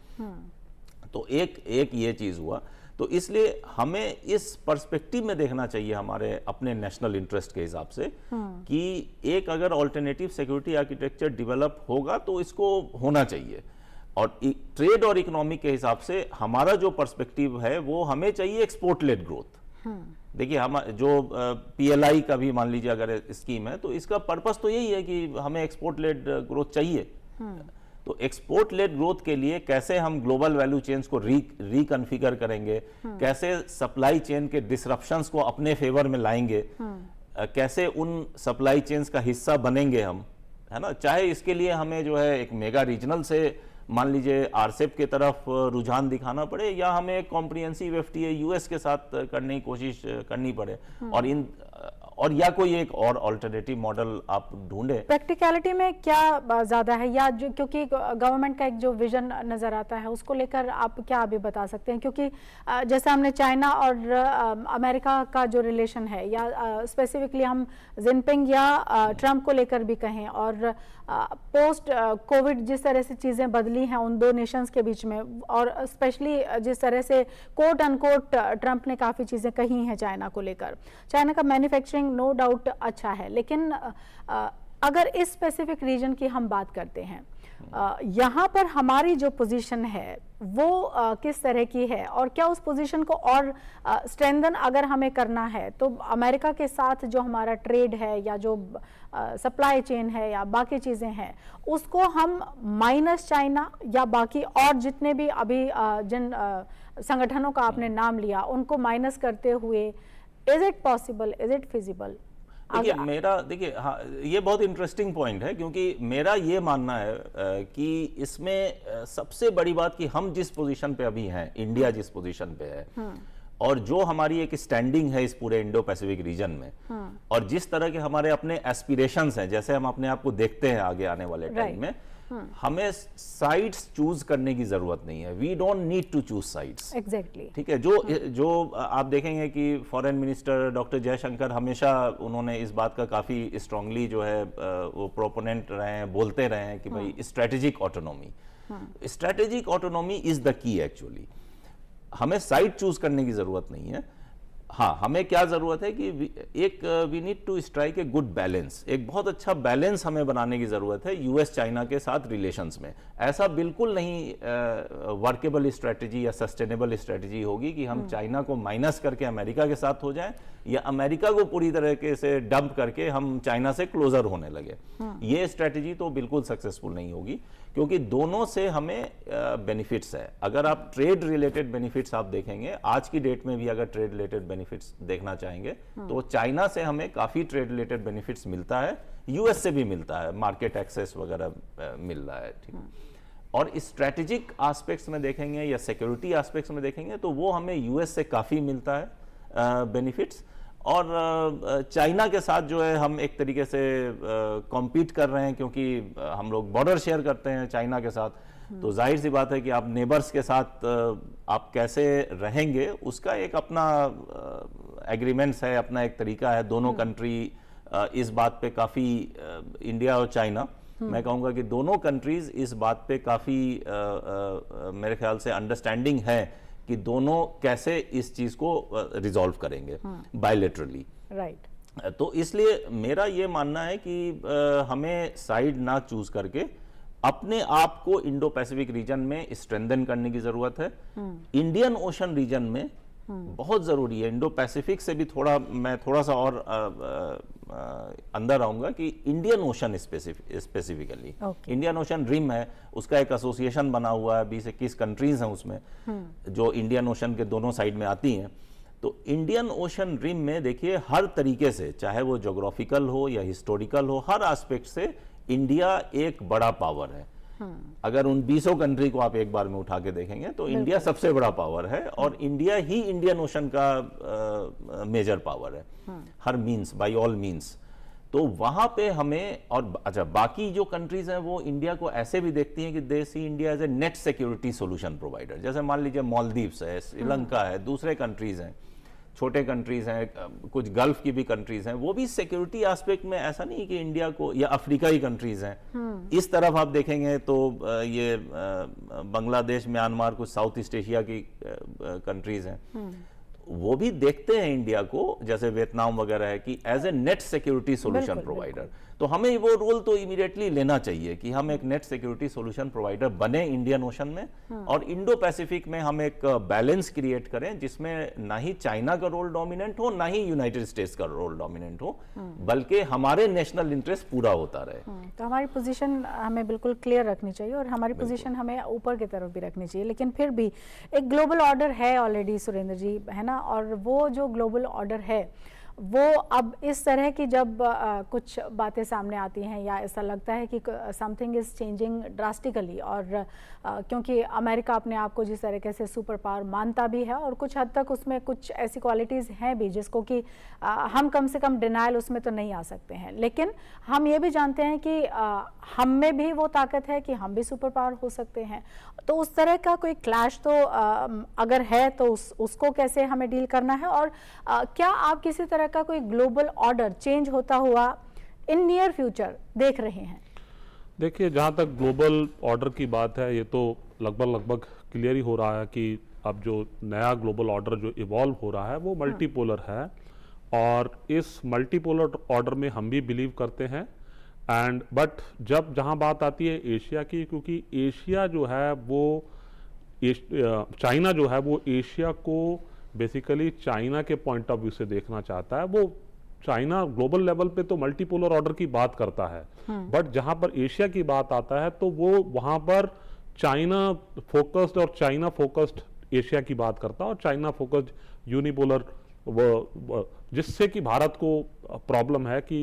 Speaker 3: तो एक ये चीज हुआ। तो इसलिए हमें इस पर्सपेक्टिव में देखना चाहिए हमारे अपने नेशनल इंटरेस्ट के हिसाब से कि एक अगर ऑल्टरनेटिव सिक्योरिटी आर्किटेक्चर डेवलप होगा तो इसको होना चाहिए। और ट्रेड और इकोनॉमी के हिसाब से हमारा जो पर्सपेक्टिव है वो हमें चाहिए एक्सपोर्ट लेड ग्रोथ। देखिए, हम जो पीएलआई का भी मान लीजिए अगर स्कीम है, तो इसका पर्पस तो यही है कि हमें एक्सपोर्ट लेड ग्रोथ चाहिए। तो एक्सपोर्ट लेड ग्रोथ के लिए कैसे हम ग्लोबल वैल्यू चेन्स को रिकॉन्फ़िगर करेंगे, कैसे सप्लाई चेन के डिसरप्शंस को अपने फेवर में लाएंगे, कैसे उन सप्लाई चेन्स का हिस्सा बनेंगे हम, है ना। चाहे इसके लिए हमें जो है एक मेगा रीजनल से मान लीजिए आरसेप की तरफ रुझान दिखाना पड़े, या हमें कॉम्प्रिहेंसिव एफटीए यूएस के साथ करने की कोशिश करनी पड़े, और या कोई एक और अल्टरनेटिव मॉडल आप ढूंढे।
Speaker 2: प्रैक्टिकलिटी में क्या ज्यादा है, या जो क्योंकि गवर्नमेंट का एक जो विजन नजर आता है उसको लेकर आप क्या अभी बता सकते हैं? क्योंकि जैसे हमने चाइना और अमेरिका का जो रिलेशन है, या स्पेसिफिकली हम जिनपिंग या ट्रंप को लेकर भी कहें, और पोस्ट कोविड जिस तरह से चीज़ें बदली हैं उन दो नेशंस के बीच में, और स्पेशली जिस तरह से कोट अनकोट ट्रंप ने काफ़ी चीज़ें कही हैं चाइना को लेकर। चाइना का मैन्युफैक्चरिंग नो डाउट अच्छा है, लेकिन अगर इस स्पेसिफिक रीजन की हम बात करते हैं, यहाँ पर हमारी जो पोजीशन है वो किस तरह की है, और क्या उस पोजीशन को और स्ट्रेंथन अगर हमें करना है तो अमेरिका के साथ जो हमारा ट्रेड है या जो सप्लाई चेन है या बाकी चीज़ें हैं उसको हम माइनस चाइना या बाकी और जितने भी अभी जिन संगठनों का आपने नाम लिया उनको माइनस करते हुए, is it possible, is it feasible?
Speaker 3: देखिए हाँ, ये बहुत इंटरेस्टिंग पॉइंट है, क्योंकि मेरा ये मानना है कि इसमें सबसे बड़ी बात कि हम जिस पोजीशन पे अभी हैं, इंडिया जिस पोजीशन पे है, और जो हमारी एक स्टैंडिंग है इस पूरे इंडो पैसिफिक रीजन में, और जिस तरह के हमारे अपने एस्पिरेशंस हैं, जैसे हम अपने आप को देखते हैं आगे आने वाले टाइम में, हमें साइड्स चूज करने की जरूरत नहीं है। We don't need to choose sides.
Speaker 2: Exactly.
Speaker 3: ठीक है। जो आप देखेंगे कि फॉरेन मिनिस्टर डॉक्टर जयशंकर हमेशा उन्होंने इस बात का काफी स्ट्रांगली जो है वो प्रोपोनेंट रहे हैं, बोलते रहे हैं कि भाई strategic autonomy, strategic autonomy is the key. Actually हमें साइड चूज करने की जरूरत नहीं है। हाँ, हमें क्या जरूरत है कि we need to strike a good balance, एक बहुत अच्छा बैलेंस हमें बनाने की जरूरत है यूएस चाइना के साथ रिलेशंस में। ऐसा बिल्कुल नहीं वर्केबल स्ट्रेटजी या सस्टेनेबल स्ट्रेटजी होगी कि हम चाइना को माइनस करके अमेरिका के साथ हो जाएं, या अमेरिका को पूरी तरीके से डंप करके हम चाइना से क्लोजर होने लगे। ये स्ट्रेटजी तो बिल्कुल सक्सेसफुल नहीं होगी, क्योंकि दोनों से हमें बेनिफिट्स है। अगर आप ट्रेड रिलेटेड बेनिफिट्स आप देखेंगे, आज की डेट में भी अगर ट्रेड रिलेटेड बेनिफिट्स देखना चाहेंगे तो चाइना से हमें काफी ट्रेड रिलेटेड बेनिफिट्स मिलता है, यूएस से भी मिलता है, मार्केट एक्सेस वगैरह मिल रहा है। ठीक। और स्ट्रेटेजिक एस्पेक्ट्स में देखेंगे या सिक्योरिटी एस्पेक्ट्स में देखेंगे तो वो हमें यूएस से काफी मिलता है बेनिफिट्स, और चाइना के साथ जो है हम एक तरीके से कॉम्पीट कर रहे हैं, क्योंकि हम लोग बॉर्डर शेयर करते हैं चाइना के साथ। तो जाहिर सी बात है कि आप नेबर्स के साथ आप कैसे रहेंगे उसका एक अपना एग्रीमेंट्स है, अपना एक तरीका है। दोनों कंट्री इस बात पे काफ़ी, इंडिया और चाइना, मैं कहूँगा कि दोनों कंट्रीज इस बात पे काफ़ी मेरे ख्याल से अंडरस्टैंडिंग है कि दोनों कैसे इस चीज़ को रिजॉल्व करेंगे बायलैटरली।
Speaker 2: राइट।
Speaker 3: तो इसलिए मेरा ये मानना है कि हमें साइड ना चूज करके अपने आप को इंडो पैसिफिक रीजन में स्ट्रेंथन करने की जरूरत है। इंडियन ओशन रीजन में बहुत जरूरी है। इंडो पैसिफिक से भी मैं थोड़ा सा और अंदर आऊंगा कि Indian Ocean specifically, Indian Ocean rim है, उसका एक एसोसिएशन बना हुआ है, 20-21 कंट्रीज हैं उसमें जो इंडियन ओशन के दोनों साइड में आती हैं। तो इंडियन ओशन रिम में देखिए हर तरीके से, चाहे वो ज्योग्राफिकल हो या हिस्टोरिकल हो, हर एस्पेक्ट से इंडिया एक बड़ा पावर है। अगर उन 20 कंट्री को आप एक बार में उठा के देखेंगे तो इंडिया सबसे बड़ा पावर है, और इंडिया ही इंडियन ओशन का मेजर पावर है, हर मीन्स, बाय ऑल मीन्स। तो वहां पे हमें, और अच्छा बाकी जो कंट्रीज हैं वो इंडिया को ऐसे भी देखती हैं कि they see India as a net security solution provider. जैसे मान लीजिए मालदीव्स है, श्रीलंका है, दूसरे कंट्रीज हैं, छोटे कंट्रीज हैं, कुछ गल्फ की भी कंट्रीज हैं, वो भी सिक्योरिटी एस्पेक्ट में ऐसा नहीं कि इंडिया को, या अफ्रीकाई कंट्रीज हैं, इस तरफ आप देखेंगे तो ये बांग्लादेश, म्यांमार, कुछ साउथ ईस्ट एशिया की कंट्रीज हैं, वो भी देखते हैं इंडिया को, जैसे वियतनाम वगैरह है, कि as a net security solution provider. तो हमें वो रोल तो इमीडिएटली लेना चाहिए कि हम एक नेट सिक्योरिटी सॉल्यूशन प्रोवाइडर बने इंडियन ओशन में, और इंडो पैसिफिक में हम एक बैलेंस क्रिएट करें जिसमें ना ही चाइना का रोल डोमिनेंट हो, ना ही यूनाइटेड स्टेट्स का रोल डोमिनेंट हो, बल्कि हमारे नेशनल इंटरेस्ट पूरा होता रहे।
Speaker 2: तो हमारी पोजीशन हमें बिल्कुल क्लियर रखनी चाहिए, और हमारी पोजीशन हमें ऊपर की तरफ भी रखनी चाहिए। लेकिन फिर भी एक ग्लोबल ऑर्डर है ऑलरेडी सुरेंद्र जी, है ना, और वो जो ग्लोबल ऑर्डर है वो अब इस तरह की जब कुछ बातें सामने आती हैं, या ऐसा लगता है कि समथिंग इज़ चेंजिंग ड्रास्टिकली, और क्योंकि अमेरिका अपने आप को जिस तरीके से सुपर पावर मानता भी है, और कुछ हद तक उसमें कुछ ऐसी क्वालिटीज़ हैं भी जिसको कि हम कम से कम डिनाइल उसमें तो नहीं आ सकते हैं, लेकिन हम ये भी जानते हैं कि हम में भी वो ताकत है कि हम भी सुपर पावर हो सकते हैं। तो उस तरह का कोई क्लैश तो अगर है तो उसको कैसे हमें डील करना है, और क्या आप किसी तरह का कोई ग्लोबल ऑर्डर चेंज होता हुआ इन नियर फ्यूचर देख रहे हैं?
Speaker 4: देखिए, जहाँ तक ग्लोबल ऑर्डर की बात है, ये तो लगभग क्लियर ही हो रहा है कि अब जो नया ग्लोबल ऑर्डर जो इवॉल्व हो रहा है वो मल्टीपोलर है, और इस मल्टीपोलर ऑर्डर में हम भी बिलीव करते हैं। एंड बट जब जहाँ बात आती है एशिया की, क्योंकि एशिया जो है वो चाइना जो है वो एशिया को बेसिकली चाइना के पॉइंट ऑफ व्यू से देखना चाहता है। वो चाइना ग्लोबल लेवल पे तो मल्टीपोलर ऑर्डर की बात करता है, बट जहां पर एशिया की बात आता है तो वो वहां पर चाइना फोकस्ड और चाइना फोकस्ड एशिया की बात करता है, और चाइना फोकस्ड यूनिपोलर, जिससे कि भारत को प्रॉब्लम है कि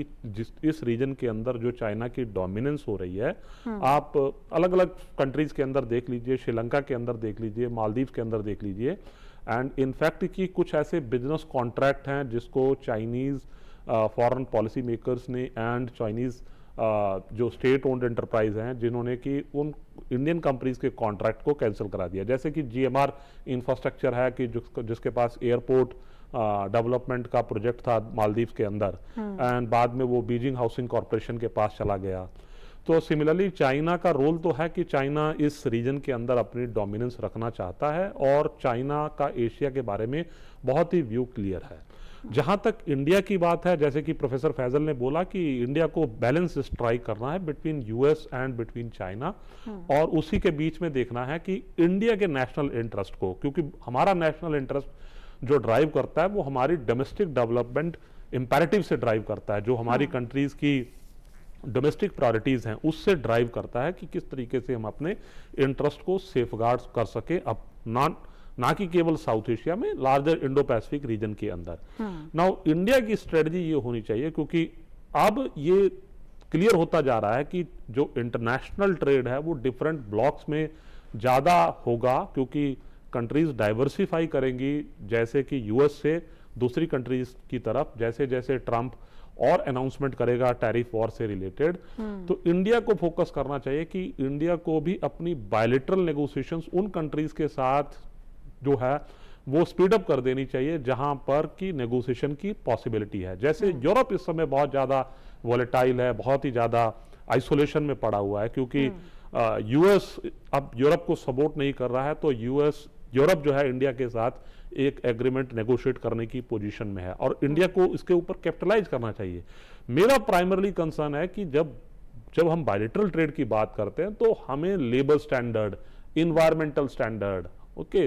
Speaker 4: इस रीजन के अंदर जो चाइना की डोमिनेंस हो रही है, आप अलग अलग कंट्रीज के अंदर देख लीजिए, श्रीलंका के अंदर देख लीजिए, मालदीव के अंदर देख लीजिए, एंड इनफैक्ट कि कुछ ऐसे बिजनेस कॉन्ट्रैक्ट हैं जिसको चाइनीज फॉरेन पॉलिसी मेकर्स ने एंड चाइनीज जो स्टेट ओन्ड एंटरप्राइज हैं जिन्होंने कि उन इंडियन कंपनीज के कॉन्ट्रैक्ट को कैंसिल करा दिया। जैसे कि जीएमआर इंफ्रास्ट्रक्चर है कि जिसके पास एयरपोर्ट डेवलपमेंट का प्रोजेक्ट था मालदीव के अंदर, एंड बाद में वो बीजिंग हाउसिंग कॉरपोरेशन के पास चला गया। तो सिमिलरली चाइना का रोल तो है कि चाइना इस रीजन के अंदर अपनी डोमिनेंस रखना चाहता है, और चाइना का एशिया के बारे में बहुत ही व्यू क्लियर है। जहां तक इंडिया की बात है, जैसे कि प्रोफेसर फैजल ने बोला कि इंडिया को बैलेंस स्ट्राइक करना है between US and between China, और उसी के बीच में देखना है कि इंडिया के नेशनल इंटरेस्ट को, क्योंकि हमारा नेशनल इंटरेस्ट जो ड्राइव करता है वो हमारी डोमेस्टिक डेवलपमेंट इंपैरेटिव से ड्राइव करता है, जो हमारी कंट्रीज की डोमेस्टिक प्रायोरिटीज हैं उससे ड्राइव करता है कि किस तरीके से हम अपने इंटरेस्ट को सेफगार्ड कर सके, अब ना कि केवल साउथ एशिया में, लार्जर इंडो पैसिफिक रीजन के अंदर। नाउ इंडिया की स्ट्रेटजी ये होनी चाहिए, क्योंकि अब ये क्लियर होता जा रहा है कि जो इंटरनेशनल ट्रेड है वो डिफरेंट ब्लॉक्स में ज़्यादा होगा, क्योंकि कंट्रीज डाइवर्सिफाई करेंगी, जैसे कि यूएस से दूसरी कंट्रीज की तरफ, जैसे जैसे ट्रंप और अनाउंसमेंट करेगा टैरिफ वॉर से रिलेटेड। तो इंडिया को फोकस करना चाहिए कि इंडिया को भी अपनी बायलैटरल नेगोशिएशंस उन कंट्रीज के साथ जो है वो स्पीड अप कर देनी चाहिए जहां पर की नेगोशिएशन की पॉसिबिलिटी है। जैसे यूरोप इस समय बहुत ज्यादा वॉलेटाइल है, बहुत ही ज्यादा आइसोलेशन में पड़ा हुआ है, क्योंकि यूएस अब यूरोप को सपोर्ट नहीं कर रहा है, तो यूरोप जो है इंडिया के साथ एक एग्रीमेंट नेगोशिएट करने की पोजीशन में है, और इंडिया को इसके ऊपर कैपिटलाइज करना चाहिए। मेरा प्राइमरली कंसर्न है कि जब हम बायलैटरल ट्रेड की बात करते हैं तो हमें labour standard, environmental standard,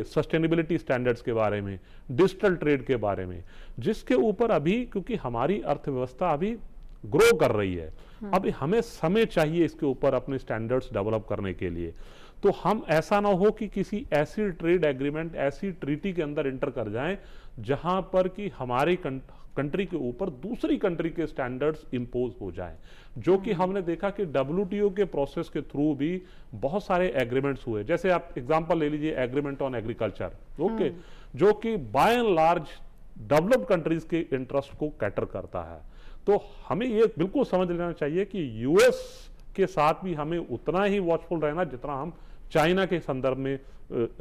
Speaker 4: sustainability standards के बारे में, डिजिटल ट्रेड के बारे में, जिसके ऊपर अभी, क्योंकि हमारी अर्थव्यवस्था अभी ग्रो कर रही है, अभी हमें समय चाहिए इसके ऊपर अपने स्टैंडर्ड्स डेवलप करने के लिए। तो हम ऐसा ना हो कि किसी ऐसी ट्रेड एग्रीमेंट, ऐसी ट्रीटी के अंदर इंटर कर जाएं जहां पर कि हमारी कंट्री के ऊपर दूसरी कंट्री के स्टैंडर्ड्स इंपोज हो जाएं, जो कि हमने देखा कि WTO के प्रोसेस के थ्रू भी बहुत सारे एग्रीमेंट्स हुए। जैसे आप एग्जांपल ले लीजिए एग्रीमेंट ऑन एग्रीकल्चर, जो कि by and large developed countries के इंटरेस्ट को कैटर करता है। तो हमें ये बिल्कुल समझ लेना चाहिए कि यूएस के साथ भी हमें उतना ही वॉचफुल रहना जितना हम चाइना के संदर्भ में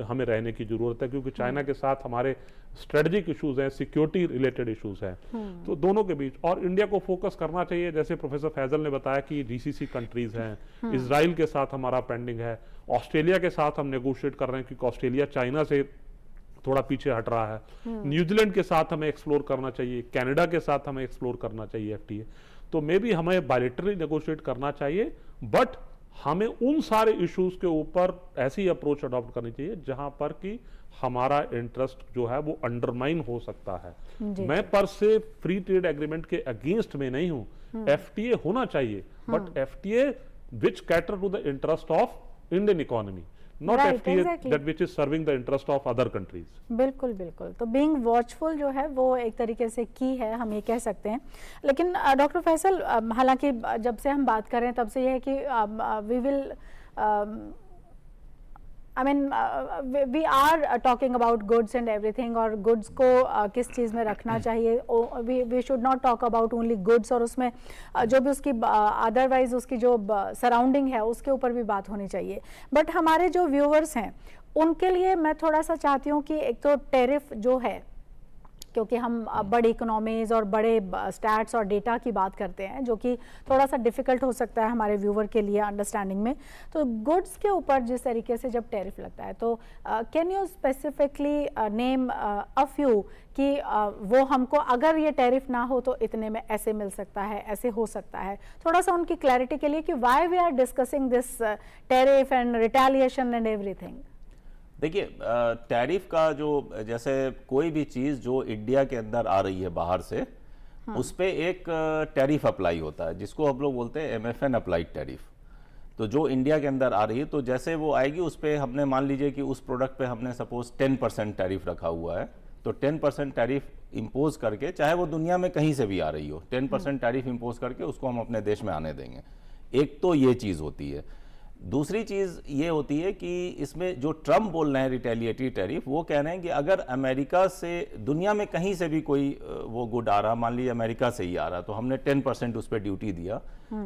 Speaker 4: हमें रहने की जरूरत है, क्योंकि चाइना के साथ हमारे स्ट्रेटेजिक इश्यूज हैं, सिक्योरिटी रिलेटेड इश्यूज हैं। तो दोनों के बीच और इंडिया को फोकस करना चाहिए। जैसे प्रोफेसर फैजल ने बताया कि जीसीसी कंट्रीज हैं, इजराइल के साथ हमारा पेंडिंग है, ऑस्ट्रेलिया के साथ हम नेगोशिएट कर रहे हैं क्योंकि ऑस्ट्रेलिया चाइना से थोड़ा पीछे हट रहा है, न्यूजीलैंड के साथ हमें एक्सप्लोर करना चाहिए, कनाडा के साथ हमें एक्सप्लोर करना चाहिए एफटीए। तो मे भी हमें बायलैटरली नेगोशिएट करना चाहिए, बट हमें उन सारे इश्यूज के ऊपर ऐसी अप्रोच अडॉप्ट करनी चाहिए जहां पर कि हमारा इंटरेस्ट जो है वो अंडरमाइन हो सकता है। मैं पर से फ्री ट्रेड एग्रीमेंट के अगेंस्ट में नहीं हूं, एफटीए होना चाहिए, but FTA which cater to the interest of Indian economy, not
Speaker 2: Right,
Speaker 4: FTA
Speaker 2: exactly.
Speaker 4: that which is serving the interest of other countries.
Speaker 2: बिल्कुल बिल्कुल। तो बीइंग वॉचफुल जो है वो एक तरीके से की है, हम ये कह सकते हैं। लेकिन डॉक्टर फैसल, हालांकि जब से हम बात कर रहे हैं तब से ये है कि we will I mean we are talking about goods and everything, और गुड्स को किस चीज़ में रखना चाहिए, we should not talk about only goods, और उसमें जो भी उसकी अदरवाइज उसकी जो सराउंडिंग है उसके ऊपर भी बात होनी चाहिए। बट हमारे जो व्यूअर्स हैं उनके लिए मैं थोड़ा सा चाहती हूँ कि एक तो टैरिफ जो है, क्योंकि हम बड़ी इकोनॉमीज और बड़े स्टैट्स और डेटा की बात करते हैं जो कि थोड़ा सा डिफिकल्ट हो सकता है हमारे व्यूवर के लिए अंडरस्टैंडिंग में। तो गुड्स के ऊपर जिस तरीके से जब टैरिफ लगता है, तो can you specifically name a few कि वो हमको अगर ये टैरिफ ना हो तो इतने में ऐसे मिल सकता है, ऐसे हो सकता है, थोड़ा सा उनकी क्लैरिटी के लिए कि why we are discussing this tariff and retaliation and everything.
Speaker 3: देखिए, टैरिफ का जो, जैसे कोई भी चीज़ जो इंडिया के अंदर आ रही है बाहर से, उस पर एक टैरिफ अप्लाई होता है जिसको हम लोग बोलते हैं MFN अप्लाइड टैरिफ। तो जो इंडिया के अंदर आ रही है, तो जैसे वो आएगी उस पर हमने मान लीजिए कि उस प्रोडक्ट पे हमने सपोज 10% टैरिफ रखा हुआ है, तो 10% टैरिफ इम्पोज करके, चाहे वो दुनिया में कहीं से भी आ रही हो, 10% टैरिफ इम्पोज करके उसको हम अपने देश में आने देंगे। एक तो ये चीज़ होती है। दूसरी चीज़ ये होती है कि इसमें जो ट्रम्प बोल रहे हैं रिटेलिएटरी टैरिफ, वो कह रहे हैं कि अगर अमेरिका से, दुनिया में कहीं से भी कोई वो गुड आ रहा, मान लीजिए अमेरिका से ही आ रहा, तो हमने 10% उस पर ड्यूटी दिया,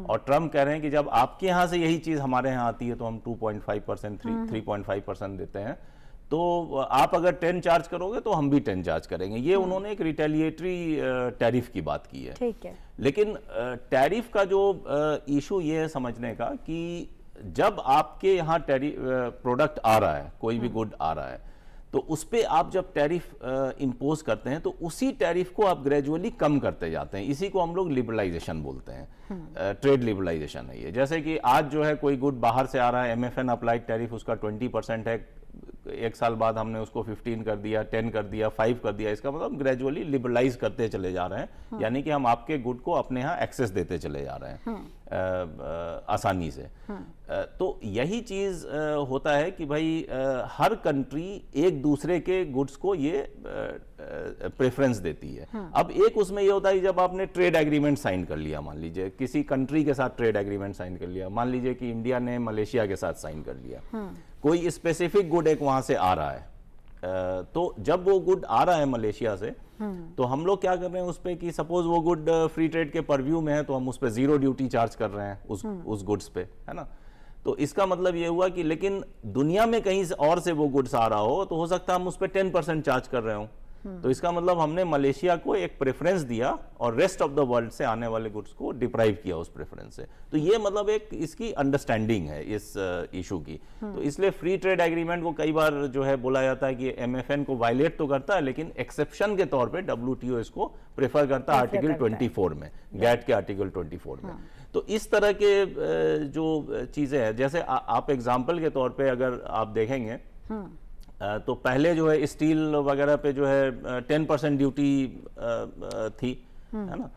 Speaker 3: और ट्रम्प कह रहे हैं कि जब आपके यहाँ से यही चीज़ हमारे यहाँ आती है तो हम 2.5%, 3.5% देते हैं, तो आप अगर 10 चार्ज करोगे तो हम भी 10 चार्ज करेंगे। ये उन्होंने एक रिटेलिएटरी टैरिफ की बात की है।
Speaker 2: ठीक है।
Speaker 3: लेकिन टैरिफ का जो इशू ये है समझने का कि जब आपके यहाँ प्रोडक्ट आ रहा है, कोई भी गुड आ रहा है, तो उस पर आप जब टैरिफ इम्पोज करते हैं तो उसी टैरिफ को आप ग्रेजुअली कम करते जाते हैं। इसी को हम लोग लिबरलाइजेशन बोलते हैं, ट्रेड लिबरलाइजेशन है ये। जैसे कि आज जो है कोई गुड बाहर से आ रहा है, MFN अप्लाइड टैरिफ उसका 20% है, एक साल बाद हमने उसको 15 कर दिया, 10 कर दिया, 5 कर दिया। इसका मतलब ग्रेजुअली लिबरलाइज करते चले जा रहे हैं, यानी कि हम आपके गुड को अपने यहाँ एक्सेस देते चले जा रहे हैं आसानी से। तो यही चीज़ होता है कि भाई हर कंट्री एक दूसरे के गुड्स को ये प्रेफरेंस देती है। अब एक उसमें ये होता है जब आपने ट्रेड एग्रीमेंट साइन कर लिया, मान लीजिए किसी कंट्री के साथ ट्रेड एग्रीमेंट साइन कर लिया, मान लीजिए कि इंडिया ने मलेशिया के साथ साइन कर लिया, कोई स्पेसिफिक गुड एक वहां से आ रहा है, तो जब वो गुड आ रहा है मलेशिया से, तो हम लोग क्या कर रहे हैं उस पर कि सपोज वो गुड फ्री ट्रेड के परव्यू में है, तो हम उस पर 0 ड्यूटी चार्ज कर रहे हैं उस गुड्स पे, है ना। तो इसका मतलब ये हुआ कि लेकिन दुनिया में कहीं और से वो गुड्स आ रहा हो तो हो सकता है हम उस पर 10% चार्ज कर रहे हो। तो इसका मतलब हमने मलेशिया को एक प्रेफरेंस दिया और रेस्ट ऑफ द वर्ल्ड से आने वाले गुड्स को डिप्राइव किया उस प्रेफरेंस से। तो ये मतलब एक इसकी अंडरस्टैंडिंग है इस इशू की। तो इसलिए फ्री ट्रेड एग्रीमेंट को कई बार जो है बोला जाता है कि MFN को वायलेट तो करता है, लेकिन एक्सेप्शन के तौर पे WTO इसको प्रेफर करता है आर्टिकल 24 में, गैट के आर्टिकल 24 में। तो इस तरह के जो चीजें हैं, जैसे आप एग्जाम्पल के तौर पे अगर आप देखेंगे तो पहले जो है स्टील वगैरह पे जो है 10% ड्यूटी थी, है ना।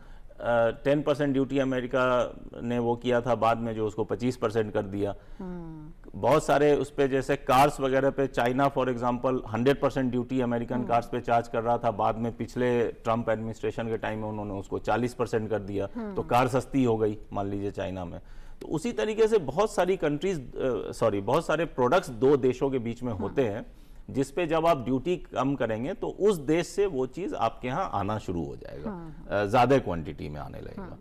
Speaker 3: 10% ड्यूटी अमेरिका ने वो किया था, बाद में जो उसको 25% कर दिया। बहुत सारे उस पे जैसे कार्स वगैरह पे China for example 100% duty American cars पे चार्ज कर रहा था, बाद में पिछले ट्रम्प एडमिनिस्ट्रेशन के टाइम में उन्होंने उसको 40% कर दिया, तो कार सस्ती हो गई मान लीजिए चाइना में। तो उसी तरीके से बहुत सारी कंट्रीज बहुत सारे प्रोडक्ट्स दो देशों के बीच में होते हैं, जिस पे जब आप ड्यूटी कम करेंगे तो उस देश से वो चीज़ आपके यहाँ आना शुरू हो जाएगा, ज़्यादा क्वांटिटी में आने लगेगा।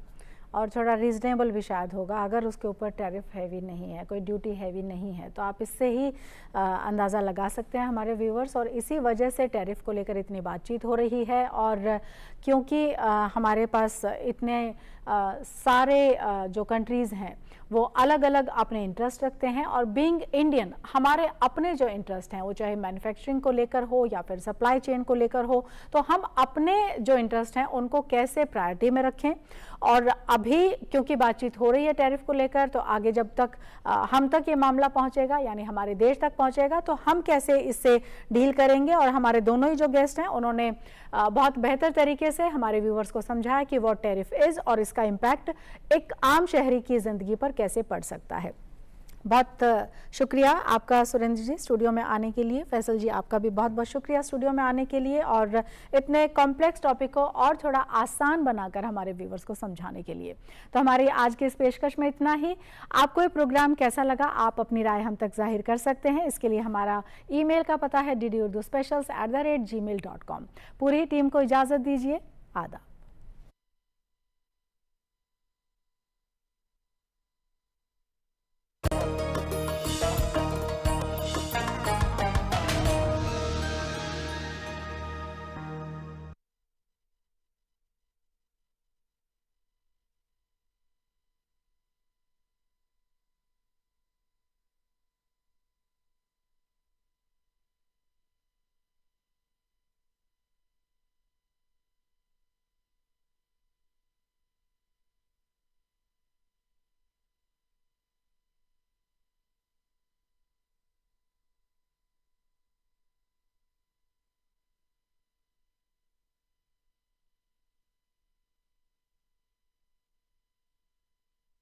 Speaker 2: और थोड़ा रीजनेबल भी शायद होगा। अगर उसके ऊपर टैरिफ हैवी नहीं है, कोई ड्यूटी हैवी नहीं है, तो आप इससे ही अंदाज़ा लगा सकते हैं हमारे व्यूवर्स। और इसी वजह से टैरिफ को लेकर इतनी बातचीत हो रही है। और क्योंकि हमारे पास इतने सारे जो कंट्रीज़ हैं वो अलग अलग अपने इंटरेस्ट रखते हैं, और बीइंग इंडियन हमारे अपने जो इंटरेस्ट हैं वो चाहे मैन्युफैक्चरिंग को लेकर हो या फिर सप्लाई चेन को लेकर हो, तो हम अपने जो इंटरेस्ट हैं उनको कैसे प्रायोरिटी में रखें। और अभी क्योंकि बातचीत हो रही है टैरिफ को लेकर, तो आगे जब तक हम तक ये मामला पहुंचेगा, यानी हमारे देश तक पहुंचेगा, तो हम कैसे इससे डील करेंगे। और हमारे दोनों ही जो गेस्ट हैं उन्होंने बहुत बेहतर तरीके से हमारे व्यूवर्स को समझाया कि व्हाट टैरिफ इज़ और इसका इम्पैक्ट एक आम शहरी की ज़िंदगी पर कैसे पड़ सकता है। बहुत शुक्रिया आपका सुरेंद्र जी स्टूडियो में आने के लिए। फैसल जी आपका भी बहुत बहुत शुक्रिया स्टूडियो में आने के लिए और इतने कॉम्प्लेक्स टॉपिक को और थोड़ा आसान बनाकर हमारे व्यूवर्स को समझाने के लिए। तो हमारी आज की इस पेशकश में इतना ही। आपको ये प्रोग्राम कैसा लगा आप अपनी राय हम तक जाहिर कर सकते हैं। इसके लिए हमारा ईमेल का पता है ddurduspecials@gmail.com। पूरी टीम को इजाज़त दीजिए। आदाब।